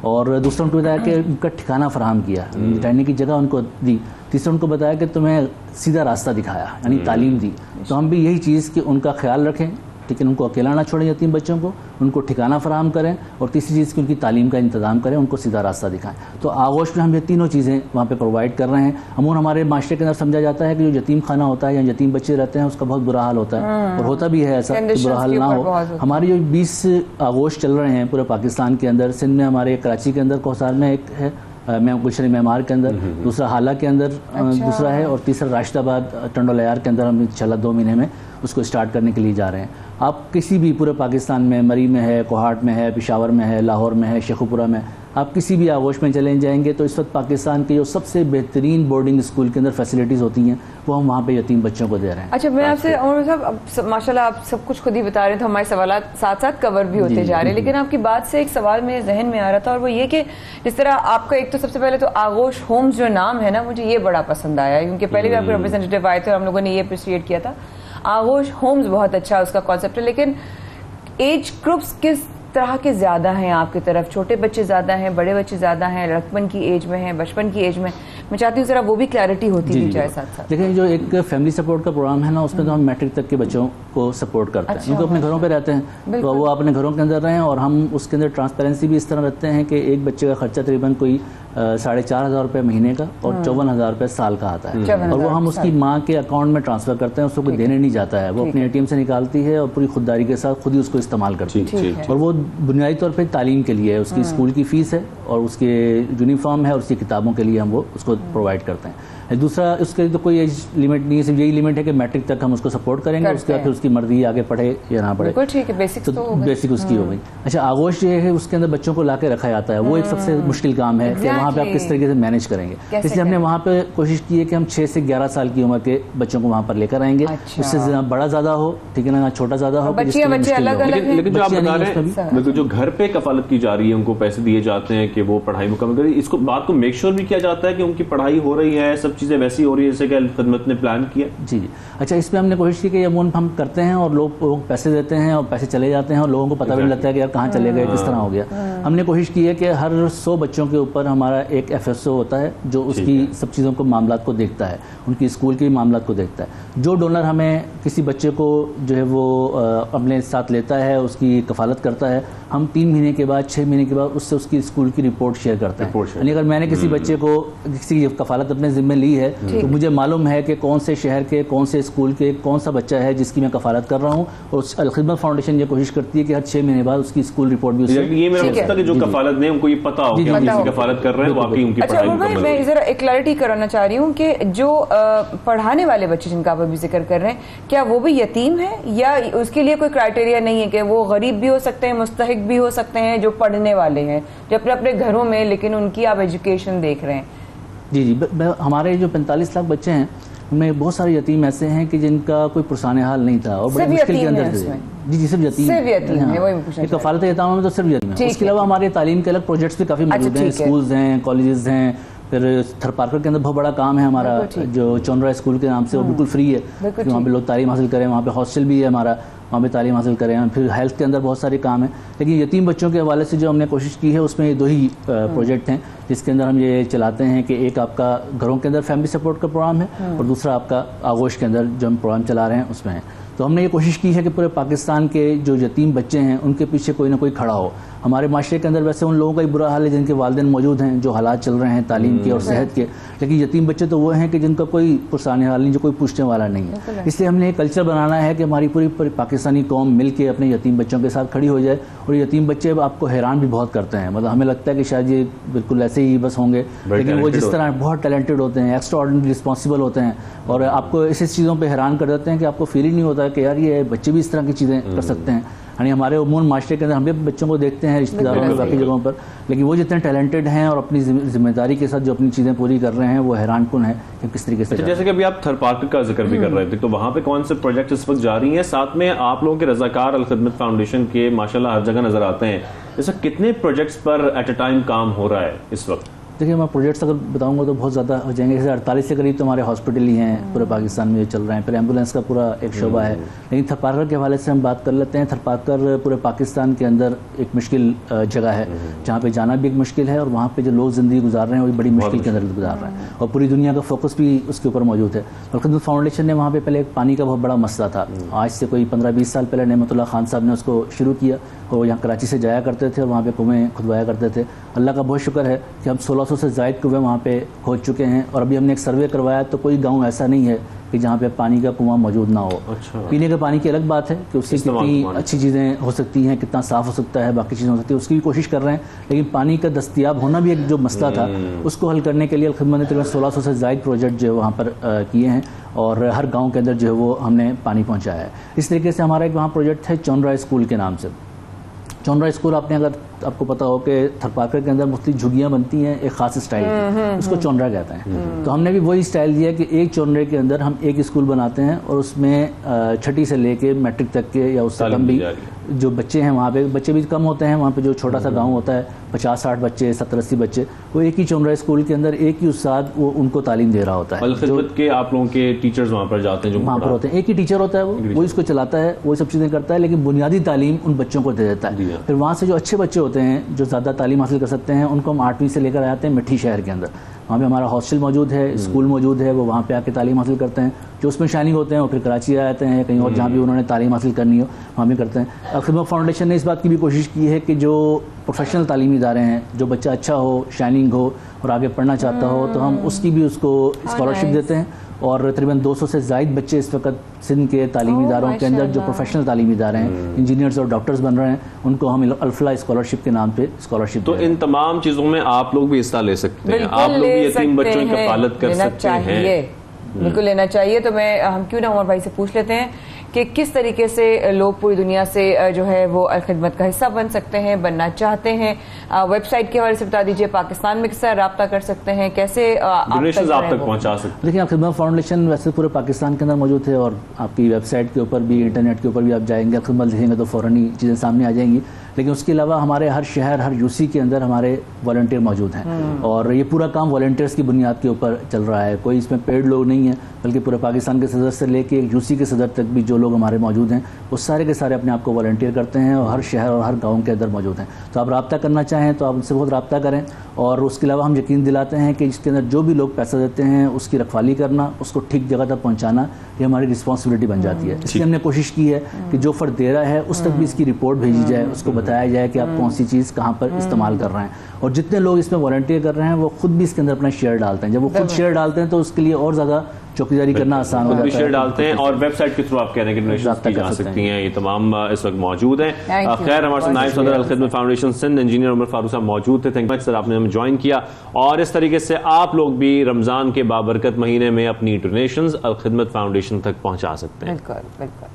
और दूसरा उनको बताया कि उनका ठिकाना फराहम किया, रहने की जगह उनको दी। तीसरा उनको बताया कि तुम्हें सीधा रास्ता दिखाया, यानी तालीम दी। तो हम भी यही चीज़ कि उनका ख्याल रखें, लेकिन उनको अकेला ना छोड़ें यतीम बच्चों को, उनको ठिकाना फराहम करें और तीसरी चीज़ की उनकी तालीम का इंतज़ाम करें, उनको सीधा रास्ता दिखाएं। तो आगोश में हम ये तीनों चीज़ें वहाँ पे प्रोवाइड कर रहे हैं। अमूमन हमारे माशरे के अंदर समझा जाता है कि जो यतीम खाना होता है या यतीम बच्चे रहते हैं उसका बहुत बुरा हाल होता है, और होता भी है ऐसा कि बुरा हाल ना हो। हमारे जो 20 आगोश चल रहे हैं पूरे पाकिस्तान के अंदर, सिंध में हमारे कराची के अंदर कोहसार में एक है, गुलशन मेमार के अंदर, दूसरा हाला के अंदर दूसरा है, और तीसरा राशिदाबाद टंडोलयार के अंदर हम इंशाल्लाह 2 महीने में उसको स्टार्ट करने के लिए जा रहे हैं। आप किसी भी पूरे पाकिस्तान में, मरी में है, कोहाट में है, पेशावर में है, लाहौर में है, शेखुपुरा में, आप किसी भी आगोश में चले जाएंगे तो इस वक्त पाकिस्तान के जो सबसे बेहतरीन बोर्डिंग स्कूल के अंदर फैसिलिटीज़ होती हैं वो हम वहाँ पे यतीम बच्चों को दे रहे हैं। अच्छा, मैं आपसे उमर साहब, माशाल्लाह आप सब कुछ खुद ही बता रहे हैं तो हमारे सवाल साथ साथ कवर भी होते जा रहे हैं, लेकिन आपकी बात से एक सवाल मेरे जहन में आ रहा था और वो ये कि जिस तरह आपका एक तो सबसे पहले तो आगोश होम्स जो नाम है ना, मुझे ये बड़ा पसंद आया क्योंकि पहले भी आपके रिप्रेजेंटेटिव आए थे और हम लोगों ने ये अप्रिशिएट किया था। आगोश होम्स बहुत अच्छा उसका कॉन्सेप्ट है, लेकिन एज ग्रुप्स किस तरह के ज़्यादा हैं आपकी तरफ? छोटे बच्चे ज़्यादा हैं, बड़े बच्चे ज़्यादा हैं, लड़कपन की एज में हैं, बचपन की एज में? मैं चाहती हूँ ज़रा वो भी क्लैरिटी होती है जाए साथ साथ। देखिए, जो एक फैमिली सपोर्ट का प्रोग्राम है ना, उसमें तो हम मैट्रिक तक के बच्चों को सपोर्ट करते हैं, क्योंकि अपने घरों पे रहते हैं तो वो अपने घरों के अंदर रहें, और हम उसके अंदर ट्रांसपेरेंसी भी इस तरह रखते हैं कि एक बच्चे का खर्चा तकरीबन कोई 4,500 रुपये महीने का और 54,000 रुपये साल का आता है, और वो हम उसकी माँ के अकाउंट में ट्रांसफर करते हैं, उसको कोई देने नहीं जाता है, वो अपने ATM से निकालती है और पूरी खुददारी के साथ खुद ही उसको इस्तेमाल करती है। और वो बुनियादी तौर पर तालीम के लिए है, उसकी स्कूल की फीस है और उसके यूनिफॉर्म है और उसकी किताबों के लिए हम वो उसको प्रोवाइड करते हैं। दूसरा, उसके लिए तो कोई एज लिमिट नहीं है, सिर्फ यही लिमिट है कि मैट्रिक तक हम उसको सपोर्ट करेंगे, उसके बाद फिर उसकी मर्जी आगे पढ़े या ना पढ़े, ठीक है, बेसिक तो बेसिक उसकी हो गई। अच्छा, आगोश जो है उसके अंदर बच्चों को लाके रखा जाता है, वो एक सबसे मुश्किल काम है कि वहाँ पे आप किस तरीके से मैनेज करेंगे। इसलिए हमने वहाँ पे कोशिश की है कि हम 6 से 11 साल की उम्र के बच्चों को वहाँ पर लेकर आएंगे। उससे बड़ा ज्यादा हो, ठीक है ना, छोटा ज्यादा हो, लेकिन जो आप बता रहे हैं बिल्कुल, जो घर पे कफालत की जा रही है उनको पैसे दिए जाते हैं कि वो पढ़ाई मुकम्मल करें, इसको बात को मेक श्योर भी किया जाता है कि उनकी पढ़ाई हो रही है, सब चीज़ें वैसी हो रही है जैसे कि खिदमत ने प्लान किया? जी जी। अच्छा, इसमें हमने कोशिश की कि अमूमन हम करते हैं और लोग पैसे देते हैं और पैसे चले जाते हैं और लोगों को पता भी नहीं लगता है कि यार कहाँ चले गए, किस तरह हो गया। हमने कोशिश की है कि हर 100 बच्चों के ऊपर हमारा एक FSO होता है जो उसकी सब चीज़ों को मामलात को देखता है, उनकी स्कूल के मामलात को देखता है। जो डोनर हमें किसी बच्चे को जो है वो अपने साथ लेता है, उसकी कफालत करता है, हम 3 महीने के बाद 6 महीने के बाद उससे उसकी स्कूल की रिपोर्ट शेयर करते हैं। यानी अगर मैंने किसी बच्चे को किसी कफालत अपने जिम्मे ली है तो मुझे मालूम है कि कौन से शहर के कौन से स्कूल के कौन सा बच्चा है जिसकी मैं कफालत कर रहा हूँ, और अल-खिदमत फाउंडेशन ये कोशिश करती है कि हर 6 महीने बाद उसकी स्कूल रिपोर्ट भी उससे ये मेरा मतलब कि जो कफालत नहीं उनको ये पता हो कि हम जिसकी कफालत कर रहे हैं वाकई उनकी पढ़ाई मुकम्मल हो। मैं जरा एक क्लैरिटी कराना चाह रही हूँ कि जो पढ़ाने वाले बच्चे जिनका आप अभी जिक्र कर रहे हैं, क्या वो भी यतीम है या उसके लिए कोई क्राइटेरिया नहीं है कि वो गरीब भी हो सकते हैं, मुस्तहिक भी हो सकते हैं, जो पढ़ने वाले हैं जो अपने अपने घरों में, लेकिन उनकी आप एजुकेशन देख रहे हैं? जी जी, हमारे जो 45 लाख बच्चे हैं उनमें बहुत सारे यतीम ऐसे हैं कि जिनका कोई पुरसाने हाल नहीं था और बड़े मुश्किल के अंदर थे। जी, सिर्फ यतीम है। कफालत यतीम में तो सिर्फ यतीम है। उसके अलावा हमारे तालीम के अलग प्रोजेक्ट्स भी काफ़ी मौजूद हैं, स्कूल्स हैं, कॉलेजेस हैं। फिर थरपारकर के अंदर बहुत बड़ा काम है हमारा जो चौनरा स्कूल के नाम से, वो बिल्कुल फ्री है, वहाँ पे लोग तालीम हासिल करें। वहाँ पे हॉस्टल भी है हमारा, वहाँ पे तालीम हासिल करें। फिर हेल्थ के अंदर बहुत सारे काम हैं, लेकिन यतीम बच्चों के हवाले से जो हमने कोशिश की है उसमें 2 ही प्रोजेक्ट हैं जिसके अंदर हम ये चलाते हैं कि एक आपका घरों के अंदर फैमिली सपोर्ट का प्रोग्राम है और दूसरा आपका आगोश के अंदर जो हम प्रोग्राम चला रहे हैं उसमें है। तो हमने ये कोशिश की है कि पूरे पाकिस्तान के जो यतीम बच्चे हैं उनके पीछे कोई ना कोई खड़ा हो। हमारे माशरे के अंदर वैसे उन लोगों का ही बुरा हाल है जिनके वालिदैन मौजूद हैं, जो हालात चल रहे हैं तालीम के और सेहत के, लेकिन यतीम बच्चे तो वो हैं कि जिनका कोई पुरसाने हाल नहीं, जो कोई पूछने वाला नहीं है। इसलिए हमने एक कल्चर बनाना है कि हमारी पूरी पाकिस्तानी कौम मिल के अपने यतीम बच्चों के साथ खड़ी हो जाए। और यतीम बच्चे आपको हैरान भी बहुत करते हैं, मतलब हमें लगता है कि शायद ये बिल्कुल ऐसे ही बस होंगे, लेकिन वो जिस तरह बहुत टैलेंटेड होते हैं, एक्स्ट्रा ऑर्डिनरी रिस्पॉन्सिबल होते हैं और आपको ऐसी चीज़ों पर हैरान कर देते हैं कि आपको फील ही नहीं होता है कि यार ये बच्चे भी इस तरह की चीज़ें कर सकते हैं। यानी हमारे उमूमन माशरे के अंदर हम भी बच्चों को देखते हैं, रिश्तेदारों में, बाकी जगहों पर, लेकिन वो जितने टैलेंटेड हैं और अपनी जिम्मेदारी के साथ जो अपनी चीज़ें पूरी कर रहे हैं वो हैरानकुन है कि किस तरीके से। जैसे कि अभी आप थरपारकर का जिक्र भी कर रहे थे, तो वहाँ पे कौन से प्रोजेक्ट इस वक्त जारी हैं? साथ में आप लोगों के रजाकार अल-खिदमत फाउंडेशन के माशाल्लाह हर जगह नजर आते हैं, जैसे कितने प्रोजेक्ट्स पर एट अ टाइम काम हो रहा है इस वक्त? देखिए, मैं प्रोजेक्ट्स अगर बताऊंगा तो बहुत ज़्यादा हो जाएंगे। जैसे 48 के करीब तो हमारे हॉस्पिटल ही हैं पूरे पाकिस्तान में चल रहे हैं। फिर एम्बुलेंस का पूरा एक शोबा है। लेकिन थरपारकर के हवाले से हम बात कर लेते हैं। थरपारकर पूरे पाकिस्तान के अंदर एक मुश्किल जगह है जहाँ पे जाना भी एक मुश्किल है और वहाँ पे जो लोग ज़िंदगी गुजार रहे हैं वो बड़ी मुश्किल के अंदर गुजार रहे हैं और पूरी दुनिया का फोकस भी उसके ऊपर मौजूद है। अल-खिदमत फाउंडेशन ने वहाँ पर पहले एक पानी का बहुत बड़ा मसला था। आज से कोई 15-20 साल पहले नेमतुल्लाह खान साहब ने उसको शुरू किया और यहाँ कराची से जाया करते थे और वहाँ पे कुएँ खुदवाया करते थे। अल्लाह का बहुत शुक्र है कि हम 1600 से ज़ायद कुएँ वहाँ पे खोद चुके हैं और अभी हमने एक सर्वे करवाया तो कोई गांव ऐसा नहीं है कि जहाँ पे पानी का कुआं मौजूद ना हो। अच्छा। पीने के पानी की अलग बात है कि उससे कितनी अच्छी चीज़ें हो सकती हैं, कितना साफ़ हो सकता है, बाकी चीज़ें हो सकती है, उसकी भी कोशिश कर रहे हैं। लेकिन पानी का दस्तियाब होना भी एक जो मसला था उसको हल करने के लिए अल-खिदमत ने तकरीबन 1600 से ज़ायद प्रोजेक्ट जो है वहाँ पर किए हैं और हर गाँव के अंदर जो है वो हमने पानी पहुँचाया है। इस तरीके से हमारा एक वहाँ प्रोजेक्ट है चौनरा स्कूल के नाम से। चौनरा स्कूल आपने अगर आपको पता हो कि थरपारकर के अंदर मुख्तलिफ झुग्गियाँ बनती हैं एक खास स्टाइल की, उसको चौनरा कहते हैं। तो हमने भी वही स्टाइल दिया कि एक चौनरे के अंदर हम एक स्कूल बनाते हैं और उसमें छठी से लेके मैट्रिक तक के या उससे कम भी जो बच्चे हैं, वहाँ पे बच्चे भी कम होते हैं, वहाँ पे जो छोटा सा गांव होता है 50-60 बच्चे, 70-80 बच्चे, वो एक ही चौनरा स्कूल के अंदर एक ही उस्ताद वो उनको तालीम दे रहा होता है। अल-खिदमत के आप लोगों के टीचर्स वहाँ पर जाते हैं, जो वहाँ पर होते हैं, एक ही टीचर होता है, वो इसको चलाता है, वो सब चीज़ें करता है, लेकिन बुनियादी तालीम उन बच्चों को दे देता है। फिर वहाँ से जो अच्छे बच्चे होते हैं जो ज़्यादा तालीम हासिल कर सकते हैं उनको हम 8वीं से लेकर आते हैं मिठी शहर के अंदर। वहाँ पे हमारा हॉस्टल मौजूद है, स्कूल मौजूद है, वो वहाँ पे आके तालीम हासिल करते हैं। जो उसमें शाइनिंग होते हैं वो फिर कराची आ जाते हैं, कहीं और जहाँ भी उन्होंने तालीम हासिल करनी हो वहाँ भी करते हैं। अल-खिदमत फाउंडेशन ने इस बात की भी कोशिश की है कि जो प्रोफेशनल तालीमी इदारे हैं, जो बच्चा अच्छा हो, शाइनिंग हो और आगे पढ़ना चाहता हो, तो हम उसकी भी उसको स्कॉलरशिप देते हैं और तकरीबन 200 से ज़ायद बच्चे इस वक्त सिंध के तालीमी इदारों के अंदर जो प्रोफेशनल तालीमी इदारे हैं, इंजीनियर्स और डॉक्टर्स बन रहे हैं, उनको हम अल्फला स्कॉलरशिप के नाम पे स्कॉलरशिप। तो इन तमाम चीज़ों में आप लोग भी हिस्सा ले सकते हैं, आप लोग भी यतीम बच्चों की कफालत कर सकते हैं, बिल्कुल लेना चाहिए। तो हम क्यों ना उमर भाई से पूछ लेते हैं कि किस तरीके से लोग पूरी दुनिया से जो है वो अल-खिदमत का हिस्सा बन सकते हैं, बनना चाहते हैं। वेबसाइट के हवाले से बता दीजिए, पाकिस्तान में किस तरह रब्ता कर सकते हैं, कैसे आप तक पहुंचा सकते हैं। देखिए, अल-खिदमत फाउंडेशन वैसे पूरे पाकिस्तान के अंदर मौजूद है और आपकी वेबसाइट के ऊपर भी, इंटरनेट के ऊपर भी आप जाएंगे, अल-खिदमत लिखेंगे तो फ़ौरन ही चीज़ें सामने आ जाएंगी। लेकिन उसके अलावा हमारे हर शहर, हर यूसी के अंदर हमारे वॉलंटियर मौजूद हैं और ये पूरा काम वॉलंटियर्स की बुनियाद के ऊपर चल रहा है। कोई इसमें पेड लोग नहीं है, बल्कि पूरे पाकिस्तान के सदर से लेके यूसी के सदर तक भी जो लोग हमारे मौजूद हैं वो सारे के सारे अपने आप को वॉलंटियर करते हैं और हर शहर और हर गाँव के अंदर मौजूद हैं। तो आप रब्ता करना चाहें तो आप उनसे बहुत रब्ता करें। और उसके अलावा हम यकीन दिलाते हैं कि इसके अंदर जो भी लोग पैसा देते हैं उसकी रखवाली करना, उसको ठीक जगह तक पहुंचाना, ये हमारी रिस्पॉन्सिबिलिटी बन जाती है। इसलिए हमने कोशिश की है कि जो फर्द दे रहा है उस तक भी इसकी रिपोर्ट भेजी जाए, उसको बताया जाए कि आप कौन सी चीज़ कहाँ पर इस्तेमाल कर रहे हैं। और जितने लोग इसमें वॉलंटियर कर रहे हैं वो खुद भी इसके अंदर अपना शेयर डालते हैं। जब वो खुद शेयर डालते हैं तो उसके लिए और ज़्यादा चौकीदारी करना आसान हो जाता है। शेयर डालते हैं और वेबसाइट के थ्रू आप कह रहे हैं कि डोनेशन की जा सकती हैं। ये तमाम इस वक्त मौजूद हैं। खैर, हमारे साथ नायब सदर अल-खिदमत फाउंडेशन सिंध इंजीनियर उमर फारूक साहब मौजूद थे। थैंक यू सर, आपने हमें ज्वाइन किया। और इस तरीके से आप लोग भी रमज़ान के बाबरकत महीने में अपनी डोनेशंस अल-खिदमत फाउंडेशन तक पहुंचा सकते हैं। बिल्कुल बिल्कुल।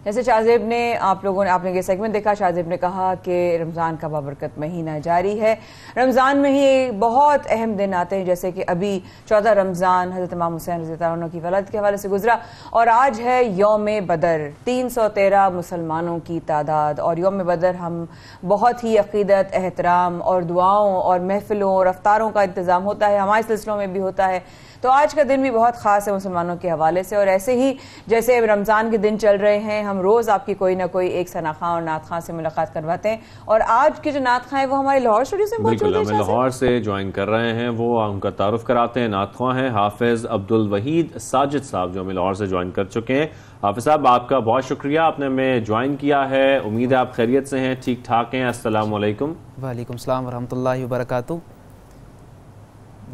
जैसे शाहजेब ने, आपने ये सेगमेंट देखा, शाहजेब ने कहा कि रमज़ान का बाबरकत महीना जारी है। रमज़ान में ही बहुत अहम दिन आते हैं, जैसे कि अभी 14 रमज़ान हज़रत इमाम हुसैन रज़ी अल्लाह अन्हु की वलादत के हवाले से गुजरा और आज है यौम बदर। 313 मुसलमानों की तादाद और यौम बदर हम बहुत ही अक़ीदत, एहतराम और दुआओं और महफिलों और अफ्तारों का इंतज़ाम होता है, हमारे सिलसिलों में भी होता है। तो आज का दिन भी बहुत ख़ास है मुसलमानों के हवाले से। और ऐसे ही जैसे रमज़ान के दिन चल रहे हैं, हम रोज़ आपकी कोई ना कोई एक सना खां और नात खां से मुलाकात करवाते हैं। और आज की जो नात खां है वो हमारे लाहौर स्टूडियो से मौजूद है। हमें लाहौर से ज्वाइन कर रहे हैं, वो उनका तारुफ कराते हैं। नात खां हैं हाफिज अब्दुल वहीद साजिद साहब, जो हमें लाहौर से ज्वाइन कर चुके हैं। हाफिज साहब, आपका बहुत शुक्रिया, आपने हमें ज्वाइन किया है। उम्मीद है आप खैरियत से हैं, ठीक ठाक हैं। अस्सलाम वालेकुम। वालेकुम सलाम वरहमतुल्लाहि वबरकातुहू।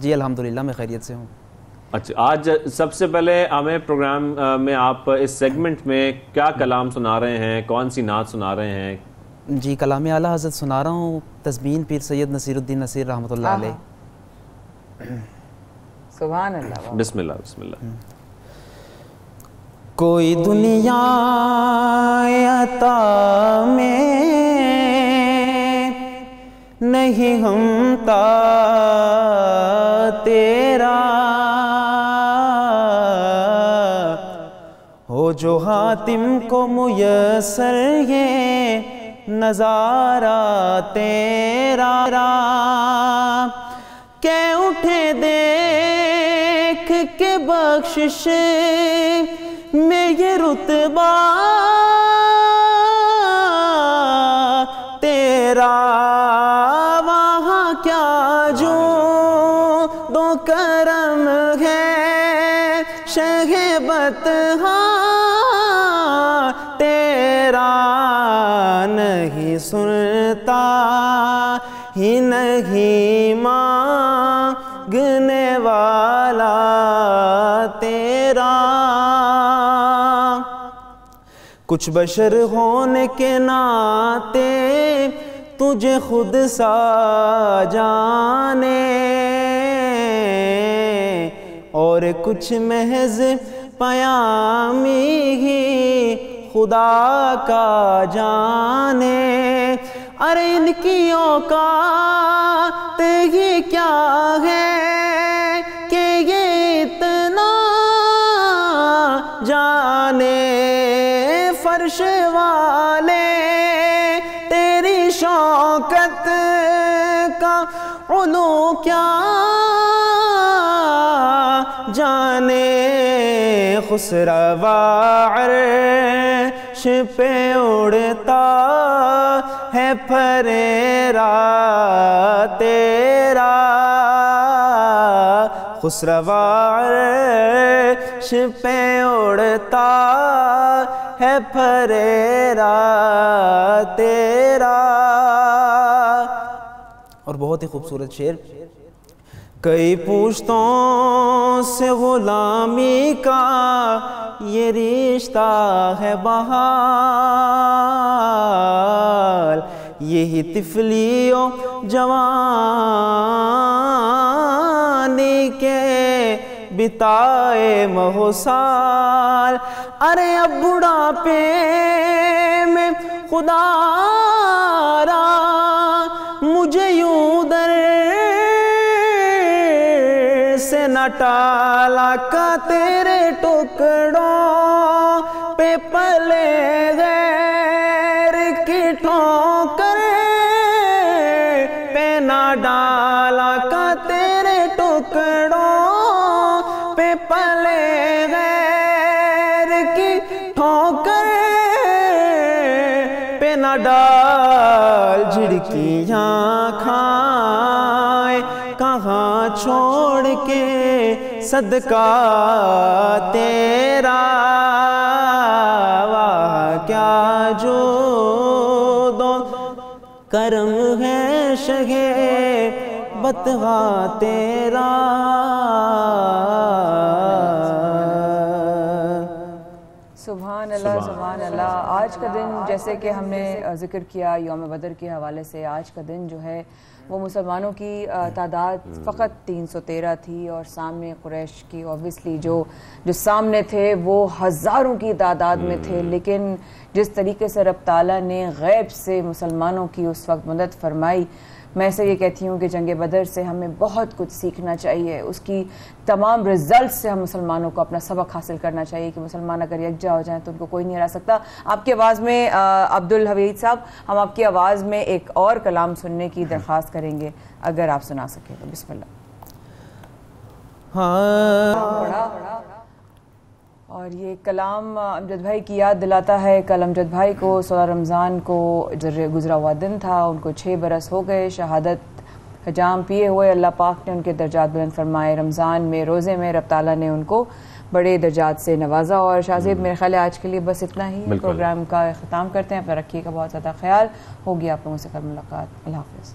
जी अल्हम्दुलिल्लाह मैं खैरियत से हूँ। अच्छा, आज सबसे पहले हमें प्रोग्राम में आप इस सेगमेंट में क्या कलाम सुना रहे हैं, कौन सी नात सुना रहे हैं? जी, कलाम आला हज़रत सुना रहा हूँ, तस्बीन पीर सैयद नसीरुद्दीन नसीर रहमतुल्लाह अलैह। सुभान अल्लाह। बिस्मिल्लाह बिस्मिल्लाह। कोई दुनिया अता में नहीं हमता तेरा, हो जो हातिम को मुयस्सर ये नज़ारा तेरा, के उठे देख के बख्शिश में ये रुतबा तेरा, वहाँ क्या जो दो करम है शहबत तेरा, नहीं सुनता ही नहीं मांगने वाला तेरा, कुछ बशर होने के नाते तुझे खुद सा जाने, और कुछ महज पयामी ही खुदा का जाने। अरे इनकी औकात ही क्या है कि ये इतना जाने, फर्श वाले तेरी शौकत का उलू क्या जाने, खुसरवा अर्श पे उड़ता है फरेरा तेरा, खुसरवा अर्श पे उड़ता है फरेरा तेरा। और बहुत ही खूबसूरत शेर। कई पुश्तों से गुलामी का ये रिश्ता है बहाल, यही तिफलियों जवानी के बिताए महोसाल। अरे अब बुढ़ापे में खुदारा मुझे यूं दर से न टाला का, तेरे टुकड़ों पे पले गैर की ठोकर ना डाला का तेरे टुकड़ों पे पले गैर की ठोकर पे ना डाल झिड़कियाँ खाए कहाँ छोड़ के सदका तेरा वाह क्या जो दो करम है शगे बतहा तेरा। सुभान अल्लाह सुभान अल्लाह। आज का दिन जैसे कि हमने जिक्र किया यौम बदर के हवाले से, आज का दिन जो है वो मुसलमानों की तादाद फ़कत 313 थी और सामने कुरैश की ऑब्वियसली जो सामने थे वो हज़ारों की तादाद में थे। लेकिन जिस तरीके से रब ताला ने गैब से मुसलमानों की उस वक्त मदद फरमाई, मैं से ये कहती हूँ कि जंग बदर से हमें बहुत कुछ सीखना चाहिए। उसकी तमाम रिजल्ट से हम मुसलमानों को अपना सबक हासिल करना चाहिए कि मुसलमान अगर यकजा हो जाएं तो उनको कोई नहीं हरा सकता। आपकी आवाज़ में अब्दुल हमीद साहब, हम आपकी आवाज़ में एक और कलाम सुनने की दरख्वास्त करेंगे, अगर आप सुना सकें तो बिस्मिल्लाह। हाँ और ये कलाम अमजद भाई की याद दिलाता है कल अमजद भाई को 16 रमज़ान को गुजरा हुआ दिन था। उनको 6 बरस हो गए शहादत का जाम पिए हुए। अल्लाह पाक ने उनके दर्जात बुलंद फरमाए। रमज़ान में रोज़े में रब ताला ने उनको बड़े दर्जात से नवाजा। और शाहज़ेब मेरे ख्याल है आज के लिए बस इतना ही, प्रोग्राम का ख़त्म करते हैं। अपना रखिएगा बहुत ज़्यादा ख्याल। होगी आप लोगों से कल मुलाकात। अल्लाह हाफ़िज़।